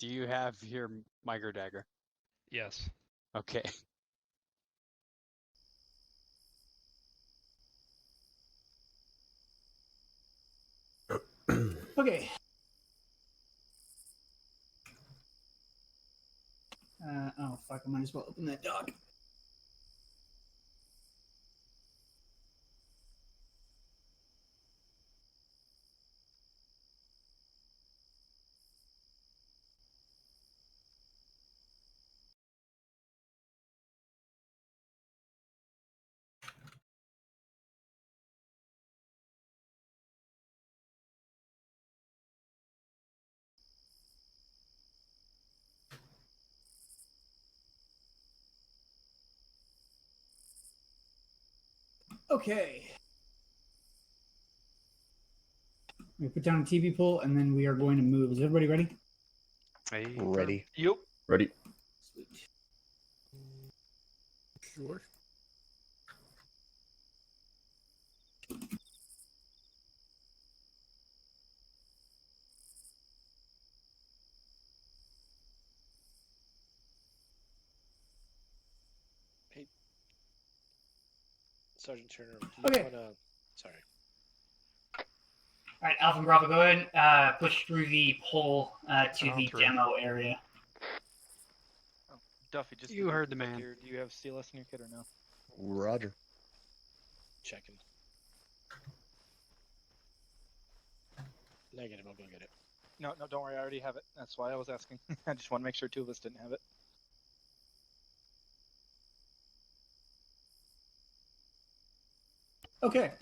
Do you have your micro dagger? Yes. Okay. Okay. Oh, fuck, I might as well open that doc. Okay. We put down a TV pole, and then we are going to move. Is everybody ready? Hey, Ready. Yep. Ready. Sweet. Sure. Sergeant Turner, do you Okay. want to... Sorry. All right, Alpha and Bravo, go ahead and push through the pole to On the three. demo area. Oh, Duffy, just You to heard the double check man. here, do you have CLS in your kit or no? Roger. Checking. Negative, I'll go get it. No, don't worry, I already have it. That's why I was asking. I just want to make sure two of us didn't have it. Okay.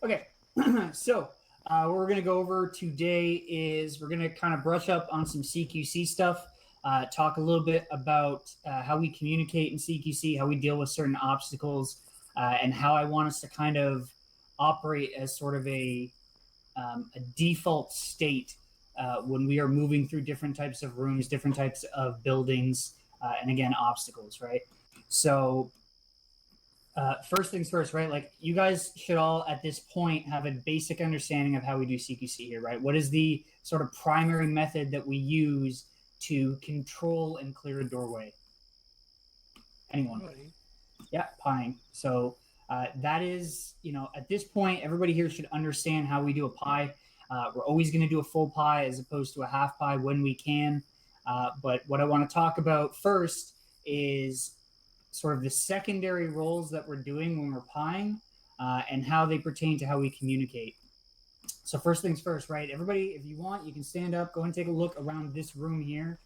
Okay, so what we're going to go over today is we're going to kind of brush up on some CQC stuff, talk a little bit about how we communicate in CQC, how we deal with certain obstacles, and how I want us to kind of operate as sort of a default state when we are moving through different types of rooms, different types of buildings, and again, obstacles, right? So first things first, right? Like you guys should all at this point have a basic understanding of how we do CQC here, right? What is the sort of primary method that we use to control and clear a doorway? Anyone? Right. Yeah, pieing. So that is, at this point, everybody here should understand how we do a pie. We're always going to do a full pie as opposed to a half pie when we can. But what I want to talk about first is sort of the secondary roles that we're doing when we're pieing and how they pertain to how we communicate. So first things first, right? Everybody, if you want, you can stand up, go and take a look around this room here,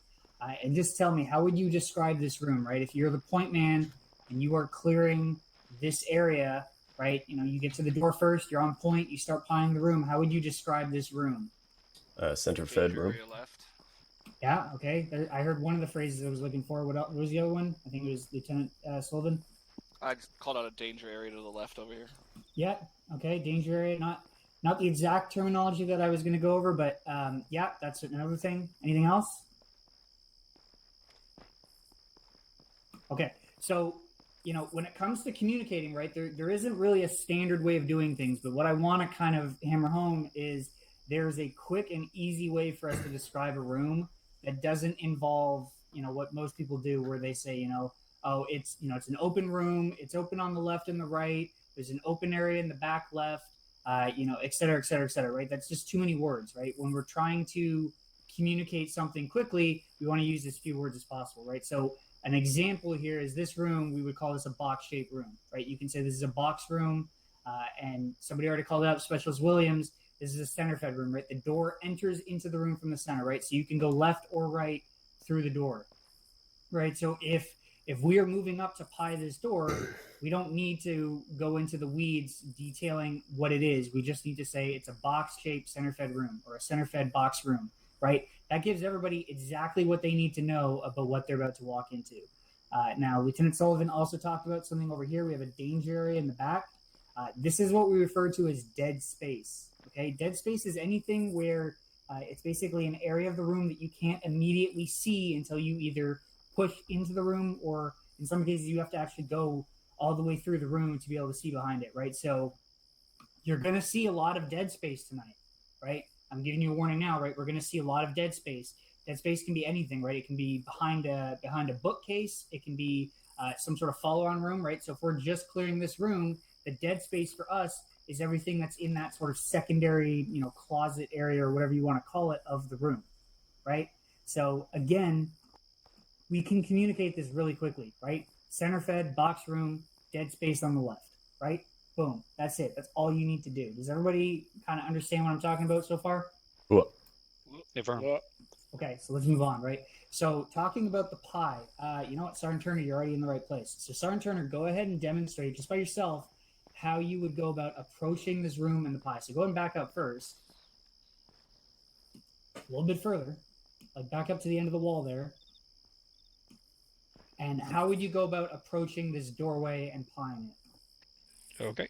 and just tell me, how would you describe this room, right? If you're the point man and you are clearing this area, right? You get to the door first, you're on point, you start pieing the room. How would you describe this room? Center fed room. Left. Yeah, okay. I heard one of the phrases I was looking for. What was the other one? I think it was Lieutenant Sullivan. I just called out a danger area to the left over here. Yeah, okay. Danger area. Not the exact terminology that I was going to go over, but yeah, that's another thing. Anything else? Okay, so when it comes to communicating, right, there isn't really a standard way of doing things, but what I want to kind of hammer home is there's a quick and easy way for us to describe a room that doesn't involve, what most people do, where they say, oh, it's an open room, it's open on the left and the right, there's an open area in the back left, et cetera, et cetera, et cetera, right? That's just too many words, right? When we're trying to communicate something quickly, we want to use as few words as possible, right? So an example here is this room, we would call this a box-shaped room, right? You can say this is a box room, and somebody already called out Specialist Williams. This is a center-fed room, right? The door enters into the room from the center, right? So you can go left or right through the door, right? So if we are moving up to pie this door, we don't need to go into the weeds detailing what it is. We just need to say it's a box-shaped center-fed room or a center-fed box room, right? That gives everybody exactly what they need to know about what they're about to walk into. Now, Lieutenant Sullivan also talked about something over here. We have a danger area in the back. This is what we refer to as dead space. Okay, dead space is anything where it's basically an area of the room that you can't immediately see until you either push into the room, or in some cases you have to actually go all the way through the room to be able to see behind it, right? So you're going to see a lot of dead space tonight, right? I'm giving you a warning now, right? We're going to see a lot of dead space. Dead space can be anything, right? It can be behind a bookcase. It can be some sort of follow-on room, right? So if we're just clearing this room, the dead space for us is everything that's in that sort of secondary, closet area or whatever you want to call it of the room, right? So again, we can communicate this really quickly, right? Center fed, box room, dead space on the left, right? Boom. That's it. That's all you need to do. Does everybody kind of understand what I'm talking about so far? Well, Affirm. Well, Okay, so let's move on, right? So talking about the pie, you know what, Sergeant Turner, you're already in the right place. So Sergeant Turner, go ahead and demonstrate just by yourself how you would go about approaching this room and the pie. So go and back up first, a little bit further, like back up to the end of the wall there. And how would you go about approaching this doorway and pieing it? Okay.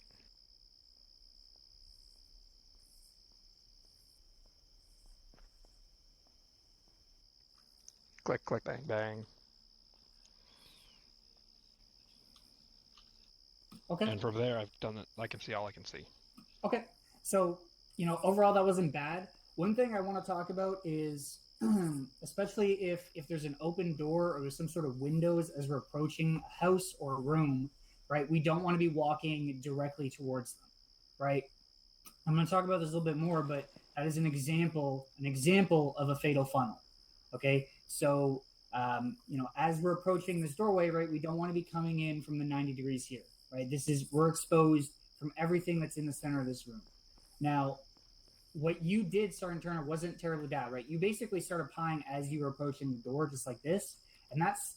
Click, click, bang, bang. Okay. And from there, I've done it. I can see all I can see. Okay. So, overall that wasn't bad. One thing I want to talk about is especially if there's an open door or there's some sort of windows as we're approaching a house or a room, right? We don't want to be walking directly towards them, right? I'm going to talk about this a little bit more, but that is an example of a fatal funnel. Okay. So, as we're approaching this doorway, right, we don't want to be coming in from the 90 degrees here, right? We're exposed from everything that's in the center of this room. Now, what you did, Sergeant Turner, wasn't terribly bad, right? You basically started pieing as you were approaching the door, just like this. And that's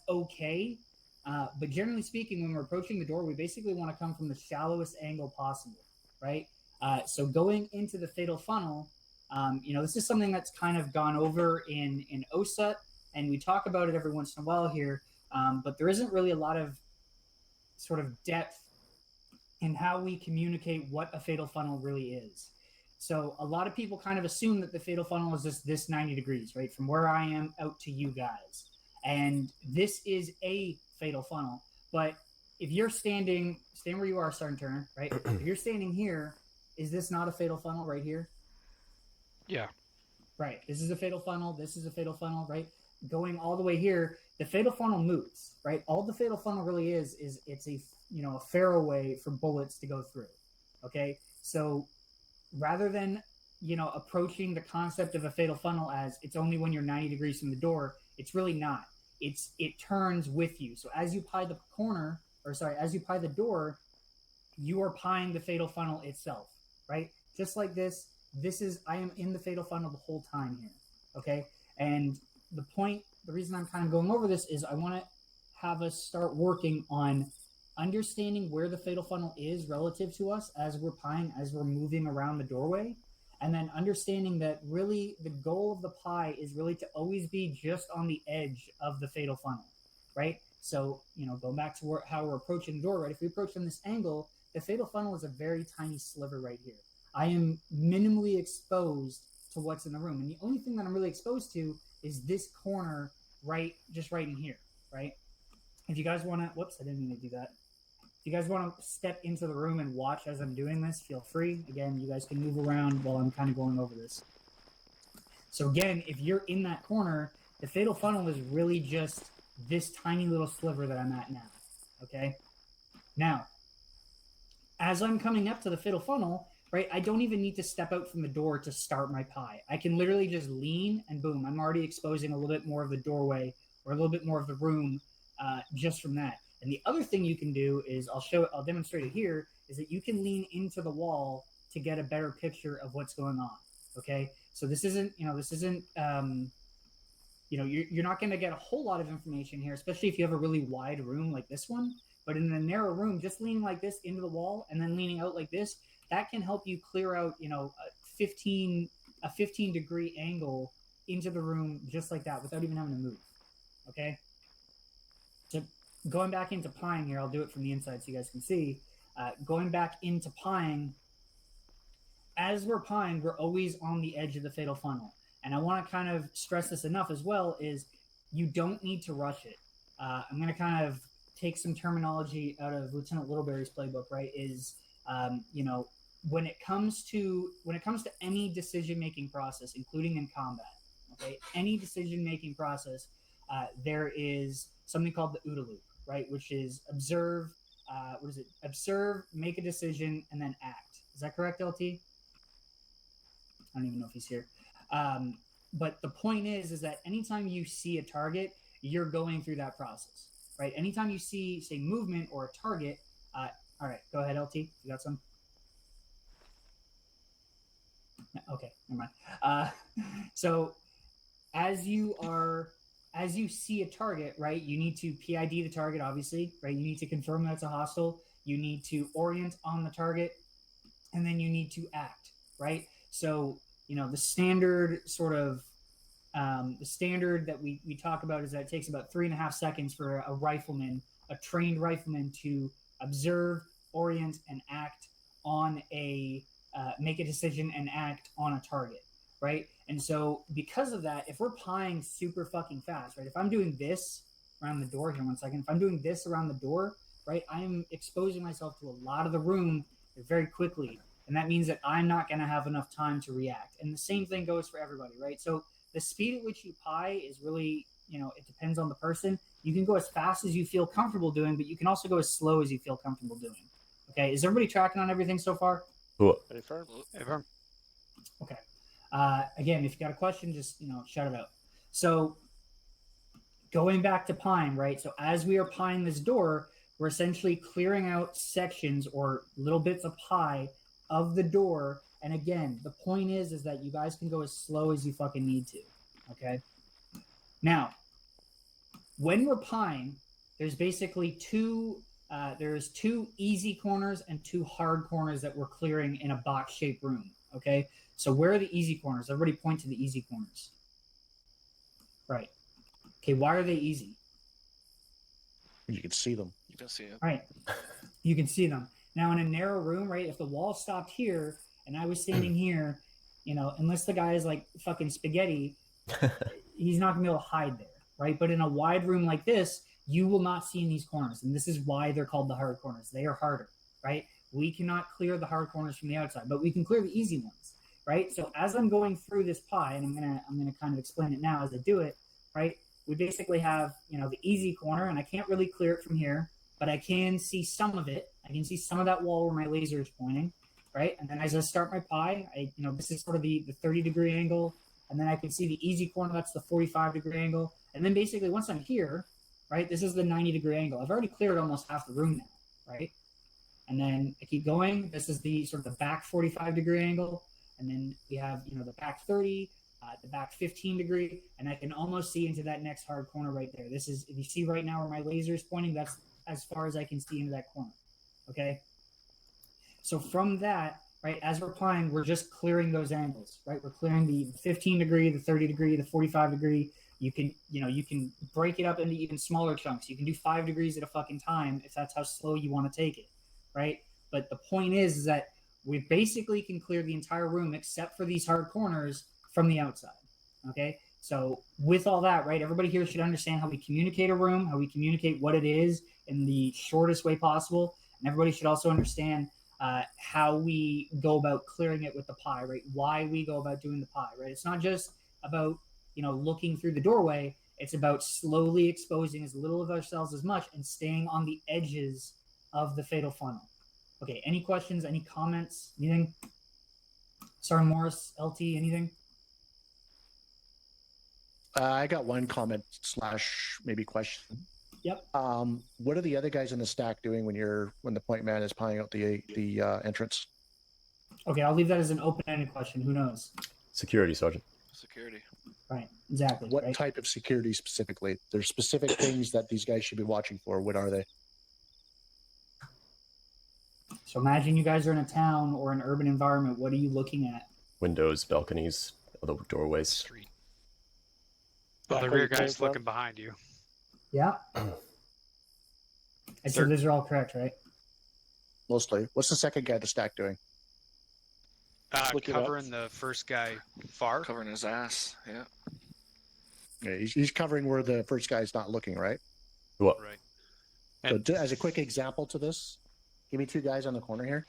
okay. But generally speaking, when we're approaching the door, we basically want to come from the shallowest angle possible, right? So going into the fatal funnel, this is something that's kind of gone over in OSUT, and we talk about it every once in a while here, but there isn't really a lot of sort of depth in how we communicate what a fatal funnel really is. So a lot of people kind of assume that the fatal funnel is just this 90 degrees, right? From where I am out to you guys. And this is a fatal funnel. But if you're stand where you are, Sergeant Turner, right? If you're standing here, is this not a fatal funnel right here? Yeah. Right. This is a fatal funnel. This is a fatal funnel, right? Going all the way here, the fatal funnel moves, right? All the fatal funnel really is it's a fairway for bullets to go through. Okay. So rather than, approaching the concept of a fatal funnel as it's only when you're 90 degrees from the door, it's really not. It turns with you. So as you pie the door, you are pieing the fatal funnel itself, right? Just like this. I am in the fatal funnel the whole time here. Okay. And the reason I'm kind of going over this is I want to have us start working on understanding where the fatal funnel is relative to us as we're pieing, as we're moving around the doorway. And then understanding that really the goal of the pie is really to always be just on the edge of the fatal funnel, right? So, going back to how we're approaching the door, right? If we approach from this angle, the fatal funnel is a very tiny sliver right here. I am minimally exposed to what's in the room. And the only thing that I'm really exposed to is this corner right in here, right? If you guys want to, whoops, I didn't mean to do that. If you guys want to step into the room and watch as I'm doing this, feel free. Again, you guys can move around while I'm kind of going over this. So again, if you're in that corner, the fatal funnel is really just this tiny little sliver that I'm at now, okay? Now, as I'm coming up to the fatal funnel, right, I don't even need to step out from the door to start my pie. I can literally just lean and boom, I'm already exposing a little bit more of the doorway or a little bit more of the room just from that. And the other thing you can do is I'll demonstrate it here, is that you can lean into the wall to get a better picture of what's going on. Okay. So this isn't, you're not going to get a whole lot of information here, especially if you have a really wide room like this one. But in a narrow room, just leaning like this into the wall and then leaning out like this, that can help you clear out, a 15 degree angle into the room just like that without even having to move. Okay. So going back into pieing here, I'll do it from the inside so you guys can see. Going back into pieing, as we're pieing, we're always on the edge of the fatal funnel. And I want to kind of stress this enough as well, is you don't need to rush it. I'm going to kind of take some terminology out of Lieutenant Littleberry's playbook, right? Is when it comes to any decision making process, including in combat, okay, any decision making process, there is something called the OODA loop, right? Which is observe. What is it? Observe, make a decision, and then act. Is that correct, LT? I don't even know if he's here. But the point is that anytime you see a target, you're going through that process, right? Anytime you see, say, movement or a target, all right, go ahead, LT. You got some? Okay, never mind. So as you see a target, right, you need to PID the target, obviously, right? You need to confirm that it's a hostile. You need to orient on the target, and then you need to act, right? So, the standard sort of the standard that we talk about is that it takes about 3.5 seconds for a trained rifleman to observe, orient, and act on make a decision and act on a target, right? And so because of that, if we're pieing super fucking fast, right? If I'm doing this around the door here, 1 second, if I'm doing this around the door, right, I am exposing myself to a lot of the room very quickly. And that means that I'm not going to have enough time to react. And the same thing goes for everybody, right? So the speed at which you pie is really, it depends on the person. You can go as fast as you feel comfortable doing, but you can also go as slow as you feel comfortable doing. Okay, is everybody tracking on everything so far? Cool. Ready for it? Ever. Okay. Again, if you got a question, just, shout it out. So going back to pine, right? So as we are pieing this door, we're essentially clearing out sections or little bits of pie of the door. And again, the point is that you guys can go as slow as you fucking need to. Okay. Now, when we're pieing, there's basically two easy corners and 2 hard corners that we're clearing in a box-shaped room. Okay. So where are the easy corners? Everybody point to the easy corners. Right. Okay. Why are they easy? You can see them. You can see it. Right. You can see them. Now in a narrow room, right, if the wall stopped here and I was standing here, unless the guy is like fucking spaghetti, he's not gonna be able to hide there, right? But in a wide room like this, you will not see in these corners. And this is why they're called the hard corners. They are harder, right? We cannot clear the hard corners from the outside, but we can clear the easy ones, right? So as I'm going through this pie, and I'm gonna kind of explain it now as I do it, right? We basically have, the easy corner, and I can't really clear it from here, but I can see some of it. I can see some of that wall where my laser is pointing, right? And then as I start my pie, this is sort of the 30-degree angle, and then I can see the easy corner, that's the 45-degree angle. And then basically once I'm here, right, this is the 90-degree angle. I've already cleared almost half the room now, right? And then I keep going. This is the sort of the back 45-degree angle. And then we have, the back 30, the back 15-degree, and I can almost see into that next hard corner right there. This is, if you see right now where my laser is pointing, that's as far as I can see into that corner, okay? So from that, right, as we're pieing, we're just clearing those angles, right? We're clearing the 15-degree, the 30-degree, the 45-degree. You can break it up into even smaller chunks. You can do 5 degrees at a fucking time if that's how slow you want to take it, right? But the point is that we basically can clear the entire room except for these hard corners from the outside, okay? So with all that, right, everybody here should understand how we communicate a room, how we communicate what it is in the shortest way possible. And everybody should also understand how we go about clearing it with the pie, right? Why we go about doing the pie, right? It's not just about, looking through the doorway. It's about slowly exposing as little of ourselves as much and staying on the edges of the fatal funnel. Okay, any questions, any comments, anything? Sergeant Morris, LT, anything? I got one comment / maybe question. Yep. What are the other guys in the stack doing when the point man is pieing out the entrance? Okay, I'll leave that as an open-ended question. Who knows? Security, Sergeant. Security. Right, exactly. What right? type of security specifically? There's specific things that these guys should be watching for. What are they? So imagine you guys are in a town or an urban environment. What are you looking at? Windows, balconies, other doorways. Street. Well, the Back where rear you came guy's from? looking behind you. Yeah. I said those are all correct, right? Mostly. What's the second guy in the stack doing? Look it up. Covering the first guy far. Covering his ass. Yeah. Yeah, he's covering where the first guy's not looking, right? What? Right. So as a quick example to this, give me 2 guys on the corner here.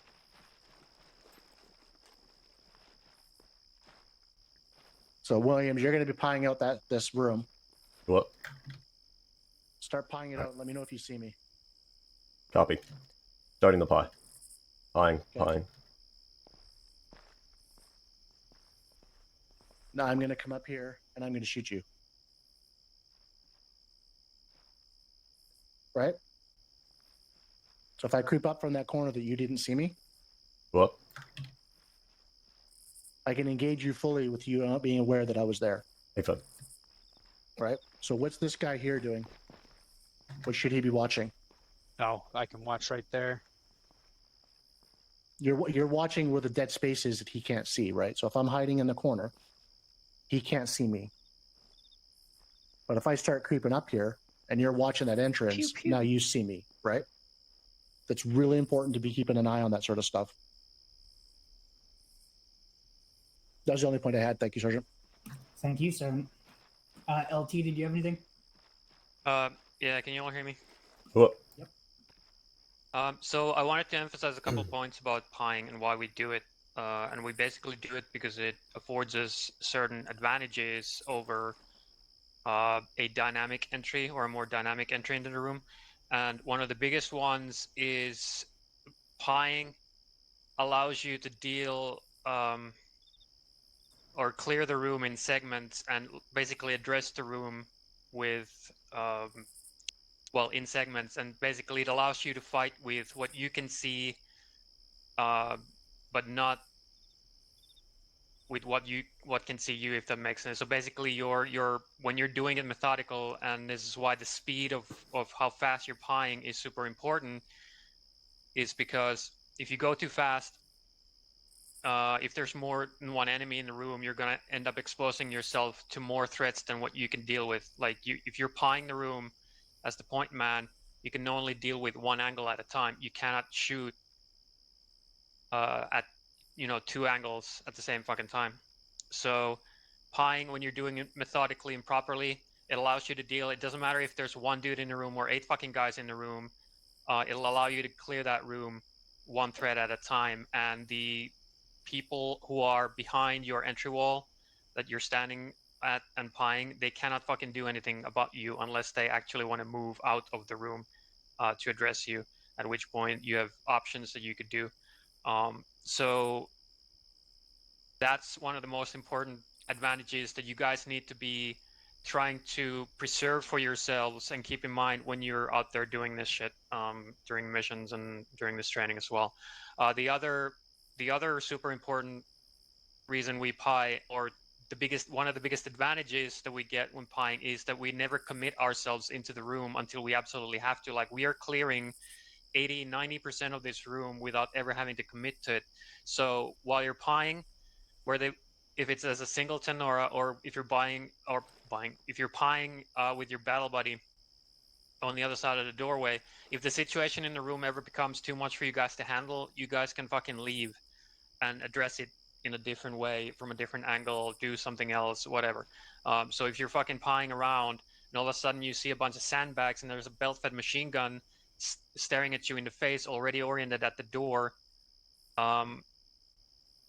So Williams, you're going to be pieing out this room. What? Start pieing it out. Let me know if you see me. Copy. Starting the pie. Pieing, Okay. pieing. Now I'm going to come up here and I'm going to shoot you. Right? So if I creep up from that corner that you didn't see me, What? I can engage you fully with you not being aware that I was there. Hey, fun. Right? So what's this guy here doing? What should he be watching? Oh, I can watch right there. You're watching where the dead space is that he can't see, right? So if I'm hiding in the corner, he can't see me. But if I start creeping up here and you're watching that entrance, Pew, pew. now you see me, right? That's really important to be keeping an eye on that sort of stuff. That was the only point I had. Thank you, Sergeant. Thank you, Sergeant. LT, did you have anything? Yeah, can you all hear me? What? So I wanted to emphasize a couple points about pieing and why we do it. And we basically do it because it affords us certain advantages over a dynamic entry or a more dynamic entry into the room. And one of the biggest ones is pieing allows you to deal or clear the room in segments and basically address the room with in segments, and basically it allows you to fight with what you can see but not with what can see you, if that makes sense. So basically you're when you're doing it methodical, and this is why the speed of how fast you're pieing is super important, is because if you go too fast, if there's more than one enemy in the room, you're gonna end up exposing yourself to more threats than what you can deal with. Like if you're pieing the room as the point man, you can only deal with one angle at a time. You cannot shoot at 2 angles at the same fucking time. So pieing, when you're doing it methodically and properly, it allows you to deal. It doesn't matter if there's 1 dude in the room or 8 fucking guys in the room. It'll allow you to clear that room 1 threat at a time, and the people who are behind your entry wall that you're standing at and pieing, they cannot fucking do anything about you unless they actually want to move out of the room to address you, at which point you have options that you could do. So that's one of the most important advantages that you guys need to be trying to preserve for yourselves and keep in mind when you're out there doing this shit during missions and during this training as well. The other super important reason we pie, or one of the biggest advantages that we get when pieing, is that we never commit ourselves into the room until we absolutely have to. Like, we are clearing 80-90% of this room without ever having to commit to it. So while you're pieing, if it's as a singleton or if you're if you're pieing with your battle buddy on the other side of the doorway, if the situation in the room ever becomes too much for you guys to handle, you guys can fucking leave and address it in a different way, from a different angle, do something else, whatever. So if you're fucking pieing around and all of a sudden you see a bunch of sandbags and there's a belt-fed machine gun staring at you in the face, already oriented at the door,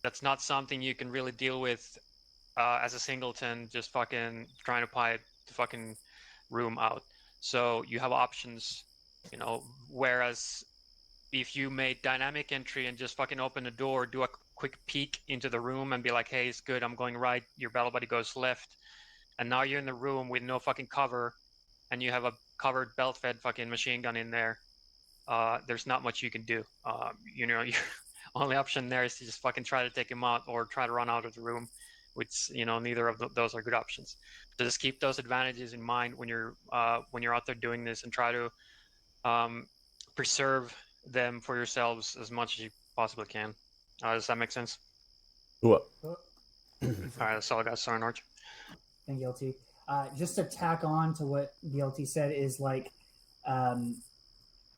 that's not something you can really deal with as a singleton, just fucking trying to pie the fucking room out. So you have options, whereas if you made dynamic entry and just fucking open the door, do a quick peek into the room and be like, hey, it's good, I'm going right, your battle buddy goes left, and now you're in the room with no fucking cover, and you have a covered belt-fed fucking machine gun in there, there's not much you can do. Your only option there is to just fucking try to take him out or try to run out of the room, which, neither of those are good options. So just keep those advantages in mind when you're out there doing this, and try to preserve them for yourselves as much as you possibly can. Does that make sense? What? All right, that's all I got. Sorry, Arch. Thank you, LT. Just to tack on to what the LT said is, like,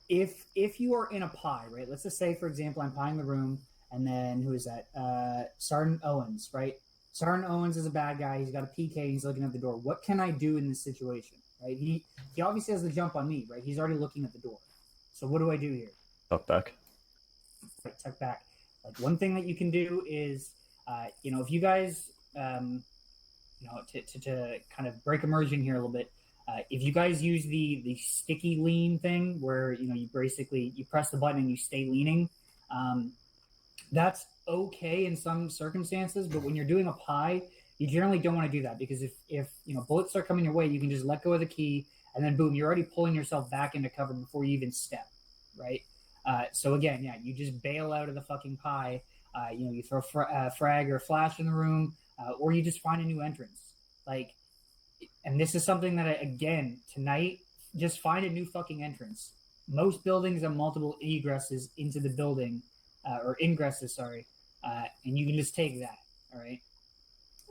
if you are in a pie, right? Let's just say, for example, I'm pieing the room, and then who is that? Sergeant Owens, right? Sergeant Owens is a bad guy. He's got a PK. He's looking at the door. What can I do in this situation, right? He obviously has the jump on me, right? He's already looking at the door. So what do I do here? Tuck back. Right, tuck back. Like one thing that you can do is, if you guys, to kind of break immersion here a little bit, if you guys use the sticky lean thing where you basically you press the button and you stay leaning, that's okay in some circumstances. But when you're doing a pie, you generally don't want to do that because if bullets start coming your way, you can just let go of the key and then boom, you're already pulling yourself back into cover before you even step, right? So again, yeah, you just bail out of the fucking pie. You throw frag or flash in the room, or you just find a new entrance. Like, and this is something that again tonight, just find a new fucking entrance. Most buildings have multiple egresses into the building, or ingresses, sorry, and you can just take that. All right.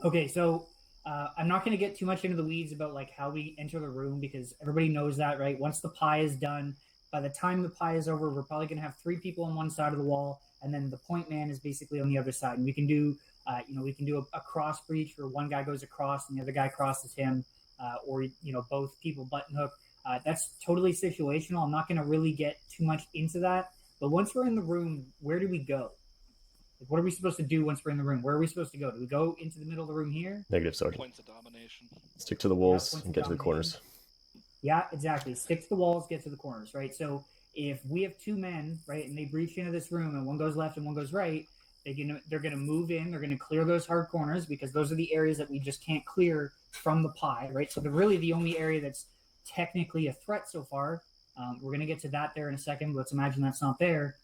Okay, so I'm not going to get too much into the weeds about like how we enter the room because everybody knows that, right? Once the pie is done, by the time the pie is over, we're probably going to have 3 people on one side of the wall, and then the point man is basically on the other side. And we can do, a cross breach where one guy goes across and the other guy crosses him, or both people button hook. That's totally situational. I'm not going to really get too much into that. But once we're in the room, where do we go? Like, what are we supposed to do once we're in the room? Where are we supposed to go? Do we go into the middle of the room here? Negative, Sergeant. Points of domination. Stick to the walls points and of get to the domination. corners. Yeah, exactly. Stick to the walls, get to the corners, right? So if we have 2 men, right, and they breach into this room and one goes left and one goes right, they're going to move in. They're going to clear those hard corners because those are the areas that we just can't clear from the pie, right? So they're really the only area that's technically a threat so far. We're going to get to that there in a second. Let's imagine that's not there.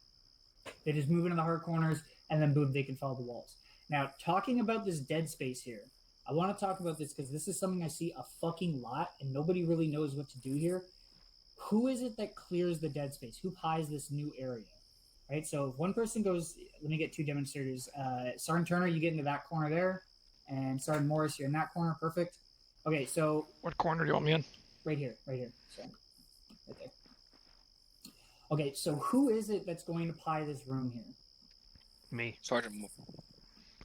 They just move into the hard corners and then boom, they can follow the walls. Now, talking about this dead space here, I want to talk about this because this is something I see a fucking lot and nobody really knows what to do here. Who is it that clears the dead space? Who pies this new area? Right? So if one person goes, let me get 2 demonstrators. Sergeant Turner, you get into that corner there. And Sergeant Morris, you're in that corner. Perfect. Okay, so What corner do you want me in? right here. So, right there. Okay, so who is it that's going to pie this room here? Me. Sergeant.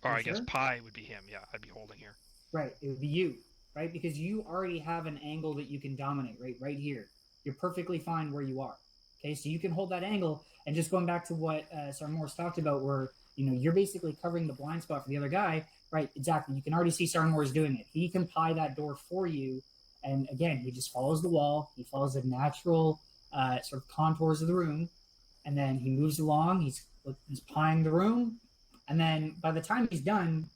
Or You I guess sure? Pi would be him. Yeah, I'd be holding here. Right, it would be you, right? Because you already have an angle that you can dominate, right here. You're perfectly fine where you are. Okay, so you can hold that angle, and just going back to what Sergeant Morris talked about, where you're basically covering the blind spot for the other guy, right? Exactly. You can already see Sergeant Morris doing it. He can pie that door for you, and again, he just follows the wall. He follows the natural sort of contours of the room, and then he moves along. He's pieing the room, and then by the time he's done,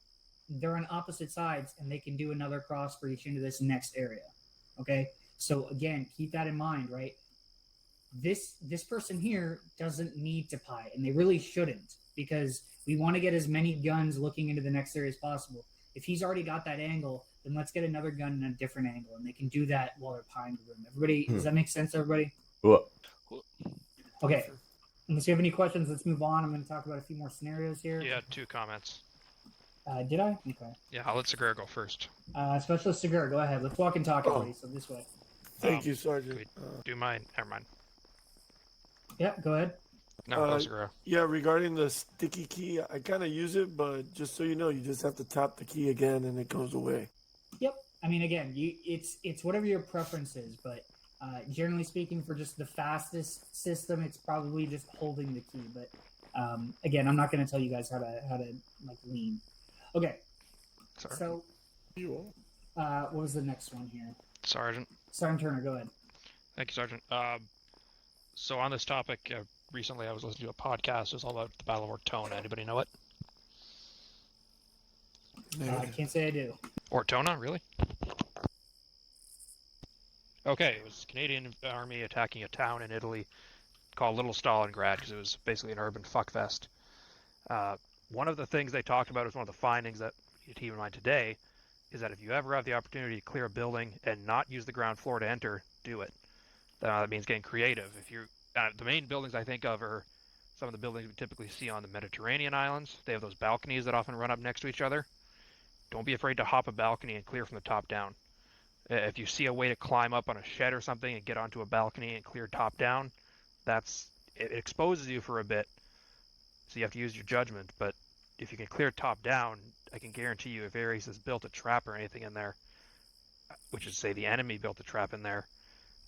they're on opposite sides, and they can do another cross breach into this next area. Okay, so again, keep that in mind, right? This person here doesn't need to pie, and they really shouldn't, because we want to get as many guns looking into the next area as possible. If he's already got that angle, then let's get another gun in a different angle, and they can do that while they're pieing the room. Everybody, does that make sense, everybody? Whoa. Okay. Unless you have any questions, let's move on. I'm going to talk about a few more scenarios here. Yeah, 2 comments. Did I? Okay. Yeah, I'll let Segura go first. Specialist Segura, go ahead. Let's walk and talk, everybody. So this way. Thank you, Sergeant. Do mine. Never mind. Yeah, go ahead. No, go Segura. Yeah, regarding the sticky key, I kind of use it, but just so you know, you just have to tap the key again and it goes away. Yep. I mean, again, it's whatever your preference is, but generally speaking, for just the fastest system, it's probably just holding the key. But again, I'm not going to tell you guys how to like lean. Okay. Sorry. So, what was the next one here? Sergeant. Sergeant Turner, go ahead. Thank you, Sergeant. So on this topic, recently I was listening to a podcast. It was all about the Battle of Ortona. Anybody know it? I can't say I do. Ortona, really? Okay, it was Canadian Army attacking a town in Italy called Little Stalingrad because it was basically an urban fuckfest. One of the things they talked about is one of the findings that you keep in mind today is that if you ever have the opportunity to clear a building and not use the ground floor to enter, do it. That means getting creative. If you, the main buildings I think of are some of the buildings we typically see on the Mediterranean islands. They have those balconies that often run up next to each other. Don't be afraid to hop a balcony and clear from the top down. If you see a way to climb up on a shed or something and get onto a balcony and clear top down, it exposes you for a bit. So you have to use your judgment, but if you can clear top down, I can guarantee you if Ares has built a trap or anything in there, which is say the enemy built a trap in there,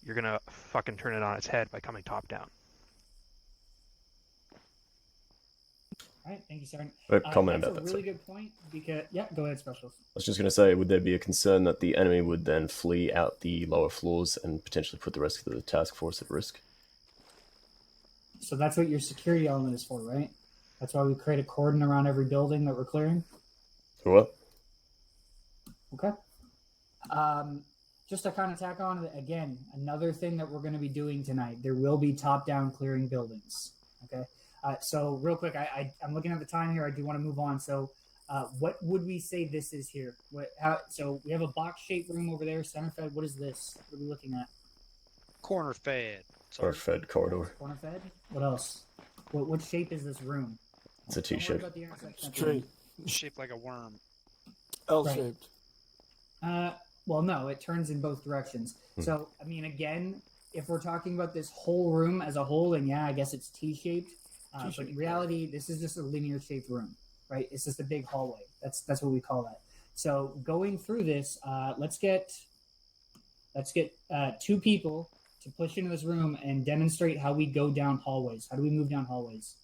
you're going to fucking turn it on its head by coming top down. All right, thank you, Sergeant. A comment That's about a that. really Sorry. good point because go ahead, Specialist. I was just going to say, would there be a concern that the enemy would then flee out the lower floors and potentially put the rest of the task force at risk? So that's what your security element is for, right? That's why we create a cordon around every building that we're clearing. What? Okay. Just to kind of tack on, again, another thing that we're going to be doing tonight, there will be top-down clearing buildings. Okay. So real quick, I'm looking at the time here. I do want to move on. So what would we say this is here? So we have a box-shaped room over there, center fed. What is this? What are we looking at? Corner fed. Or fed corridor. Corner fed? What else? What shape is this room? It's a Don't worry T-shape. about the intersection. Straight. Shaped like a worm. L-shaped. Well, no, it turns in both directions. Hmm. So, I mean, again, if we're talking about this whole room as a whole, then yeah, I guess it's T-shaped. But in reality, this is just a linear-shaped room, right? It's just a big hallway. That's what we call that. So, going through this, let's get 2 people to push into this room and demonstrate how we go down hallways. How do we move down hallways?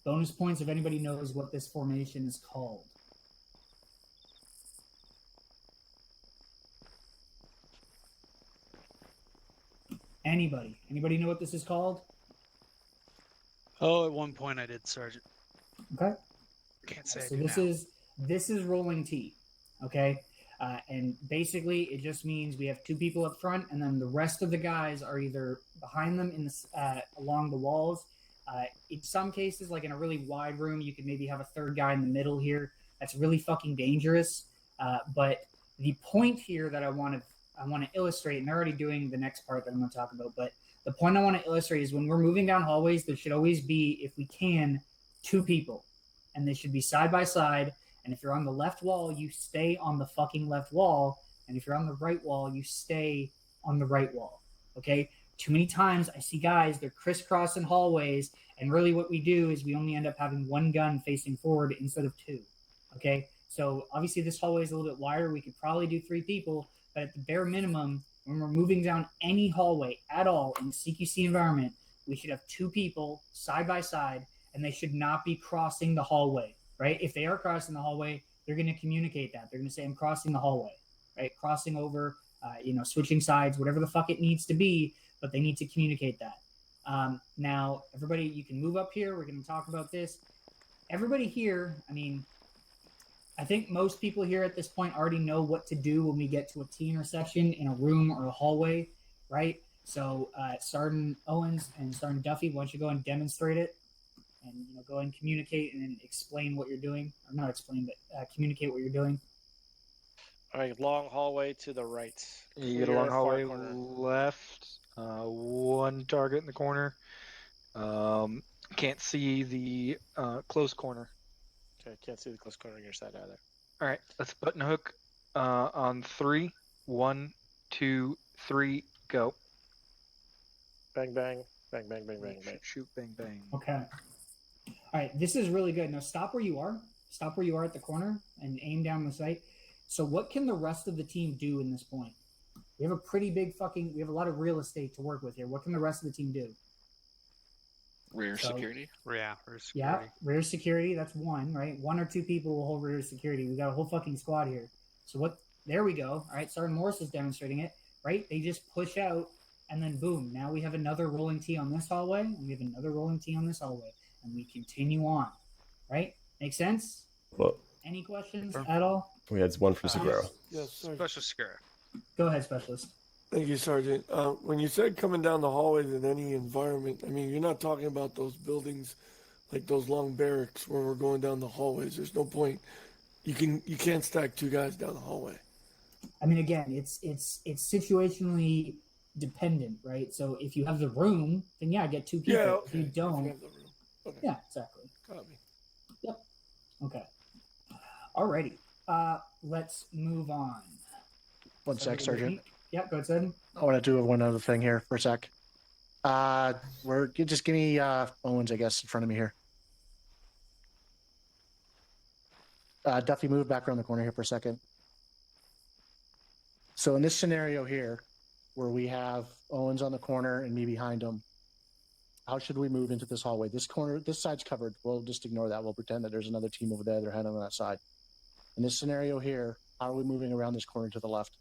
Bonus points if anybody knows what this formation is called. Anybody know what this is called? Oh, at one point I did, Sergeant. Okay. Can't say So I do this now. is rolling T. Okay. And basically it just means we have 2 people up front and then the rest of the guys are either behind them in the along the walls. In some cases, like in a really wide room, you could maybe have a 3rd guy in the middle here. That's really fucking dangerous. But the point here that I want to illustrate, and they're already doing the next part that I'm going to talk about, but the point I want to illustrate is when we're moving down hallways, there should always be, if we can, 2 people. And they should be side by side. And if you're on the left wall, you stay on the fucking left wall. And if you're on the right wall, you stay on the right wall. Okay? Too many times I see guys, they're crisscrossing hallways. And really what we do is we only end up having 1 gun facing forward instead of 2. Okay? So obviously this hallway is a little bit wider. We could probably do 3 people. But at the bare minimum, when we're moving down any hallway at all in the CQC environment, we should have 2 people side by side, and they should not be crossing the hallway, right? If they are crossing the hallway, they're going to communicate that. They're going to say, I'm crossing the hallway, right? Crossing over, switching sides, whatever the fuck it needs to be, but they need to communicate that. Now, everybody, you can move up here. We're going to talk about this. Everybody here, I mean, I think most people here at this point already know what to do when we get to a T intersection in a room or a hallway, right? So Sergeant Owens and Sergeant Duffy, why don't you go and demonstrate it and go and communicate and explain what you're doing. Or not explain, but communicate what you're doing. All right, long hallway to the right. You get a Clear long far hallway corner. left, 1 target in the corner. Can't see the close corner. Okay, can't see the close corner on your side either. All right, let's button hook on 3. 1, 2, 3, go. Bang, bang, bang, bang, bang, bang, bang. Shoot, bang, bang. Okay. All right, this is really good. Now stop where you are. Stop where you are at the corner and aim down the sight. So what can the rest of the team do in this point? We have a pretty big we have a lot of real estate to work with here. What can the rest of the team do? Rear So- security. Yeah, or Yeah, security. rear security, that's 1, right? 1 or 2 people will hold rear security. We got a whole fucking squad here. So there we go. All right, Sergeant Morris is demonstrating it, right? They just push out and then boom. Now we have another rolling T on this hallway and we have another rolling T on this hallway and we continue on, right? Make sense? What? Any questions at all? We had 1 from Segura. Yes, sir. Special secure. Go ahead, Specialist. Thank you, Sergeant. When you said coming down the hallways in any environment, I mean, you're not talking about those buildings like those long barracks where we're going down the hallways. There's no point. You can't stack 2 guys down the hallway. I mean, again, it's situationally dependent, right? So if you have the room, then yeah, get 2 people. Yeah, If you okay. don't, If you have the room. Okay. yeah, exactly. Copy. Okay. Alrighty. Let's move on. One sec, Sergeant. Yeah, go ahead, Sergeant. I want to do one other thing here for a sec. Just give me Owens, I guess, in front of me here. Duffy, move back around the corner here for a second. So in this scenario here, where we have Owens on the corner and me behind him, How should we move into this hallway? This corner, this side's covered. We'll just ignore that. We'll pretend that there's another team over there. They're heading on that side. In this scenario here, how are we moving around this corner to the left?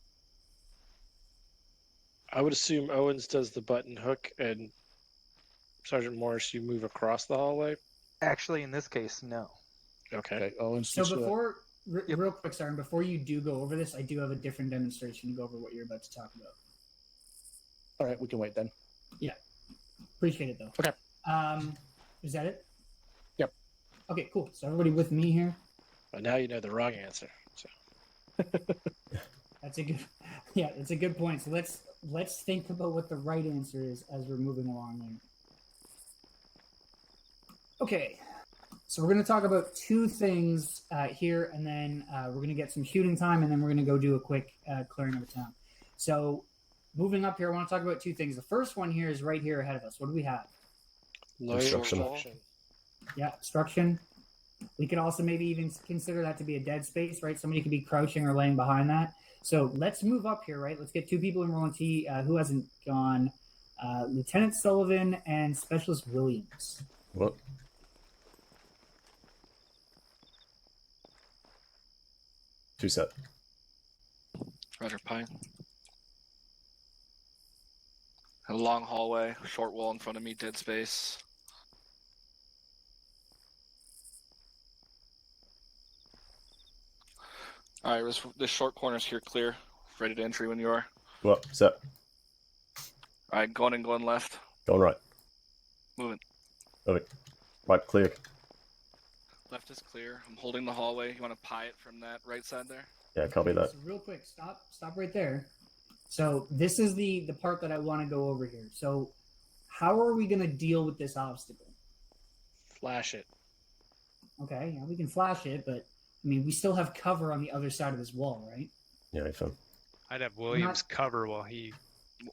I would assume Owens does the button hook and Sergeant Morris, you move across the hallway. Actually, in this case, no. Okay. Owens. So before, real quick, Sarn, before you do go over this, I do have a different demonstration to go over what you're about to talk about. All right, we can wait then. Yeah. Appreciate it, though. Okay. Is that it? Yep. Okay, cool. So everybody with me here? But now you know the wrong answer. So. That's a good point. So let's think about what the right answer is as we're moving along here. Okay. So we're going to talk about two things here, and then we're going to get some shooting time, and then we're going to go do a quick clearing of the town. So moving up here, I want to talk about two things. The first one here is right here ahead of us. What do we have? Obstruction. Yeah, obstruction. We could also maybe even consider that to be a dead space, right? Somebody could be crouching or laying behind that. So let's move up here, right? Let's get two people in roll T. Who hasn't gone? Lieutenant Sullivan and Specialist Williams. What? Two set. Roger, Pine. A long hallway, short wall in front of me, dead space. All right, this short corner's here clear. Ready to entry when you are. What? Set. All right, going in, going left. Going right. Moving. Moving. Right, clear. Left is clear. I'm holding the hallway. You want to pie it from that right side there? Yeah, copy that. So real quick, stop right there. So this is the part that I want to go over here. So how are we going to deal with this obstacle? Flash it. Okay, yeah, we can flash it, but I mean, we still have cover on the other side of this wall, right? Yeah, I found. I'd have Williams cover while he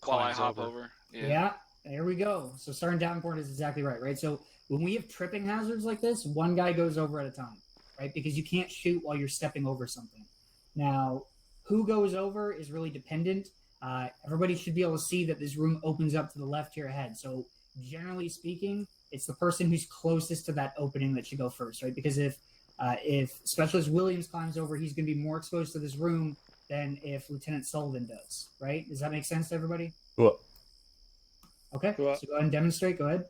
While I climbs hop over. over. Yeah, there we go. So starting Davenport is exactly right? So when we have tripping hazards like this, one guy goes over at a time, right? Because you can't shoot while you're stepping over something. Now, who goes over is really dependent. Everybody should be able to see that this room opens up to the left here ahead. So generally speaking, it's the person who's closest to that opening that should go first, right? Because if Specialist Williams climbs over, he's going to be more exposed to this room than if Lieutenant Sullivan does, right? Does that make sense to everybody? What? Okay, What? so go ahead and demonstrate. Go ahead.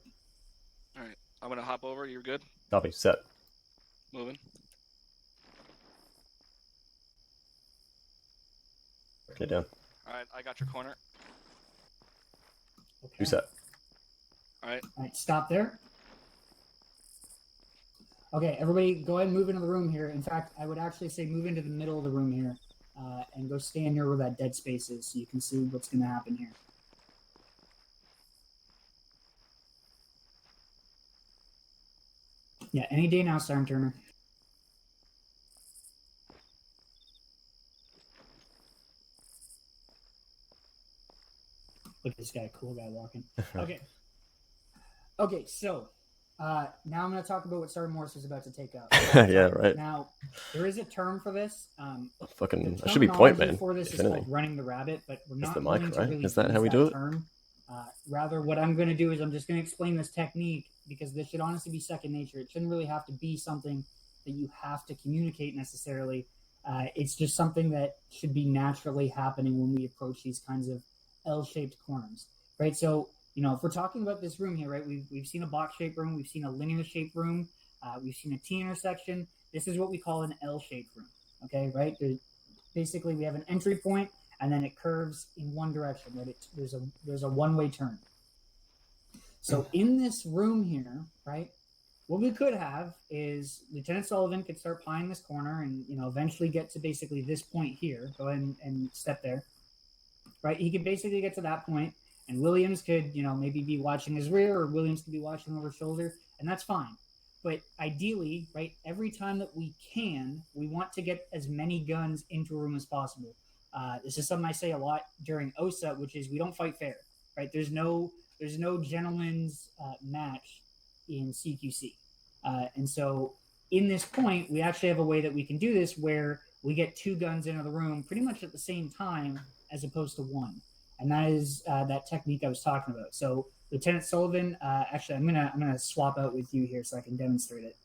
All right, I'm gonna hop over. You're good. Copy. Set. Moving. Okay, down. All right, I got your corner. Okay. Two set. All right. All right, stop there. Okay, everybody go ahead and move into the room here. In fact, I would actually say move into the middle of the room here and go stand here where that dead space is so you can see what's going to happen here. Yeah, any day now, Storm Turner. Look at this guy, cool guy walking. Okay. Okay, so now I'm going to talk about what Sergeant Morris is about to take up. Yeah, right. Now, there is a term for this. Fucking, I should be point man. For this if is anything. called running the rabbit, but we're It's not the going mic, to right? really Is that use how we do it? term. Rather, what I'm going to do is I'm just going to explain this technique because this should honestly be second nature. It shouldn't really have to be something that you have to communicate necessarily. It's just something that should be naturally happening when we approach these kinds of L-shaped corners, right? So, you know, if we're talking about this room here, right, we've seen a box-shaped room, we've seen a linear-shaped room, we've seen a T-intersection. This is what we call an L-shaped room, okay, right? Basically, we have an entry point, and then it curves in one direction, right? There's a one-way turn. So in this room here, right, what we could have is Lieutenant Sullivan could start pieing this corner and, you know, eventually get to basically this point here. Go ahead and step there, right? He could basically get to that point, and Williams could, you know, maybe be watching his rear, or Williams could be watching over his shoulder, and that's fine. But ideally, right, every time that we can, we want to get as many guns into a room as possible. This is something I say a lot during OSA, which is we don't fight fair, right? There's no gentleman's match in CQC. And so in this point, we actually have a way that we can do this where we get two guns into the room pretty much at the same time as opposed to one. And that is that technique I was talking about. So Lieutenant Sullivan, actually, I'm gonna swap out with you here so I can demonstrate it.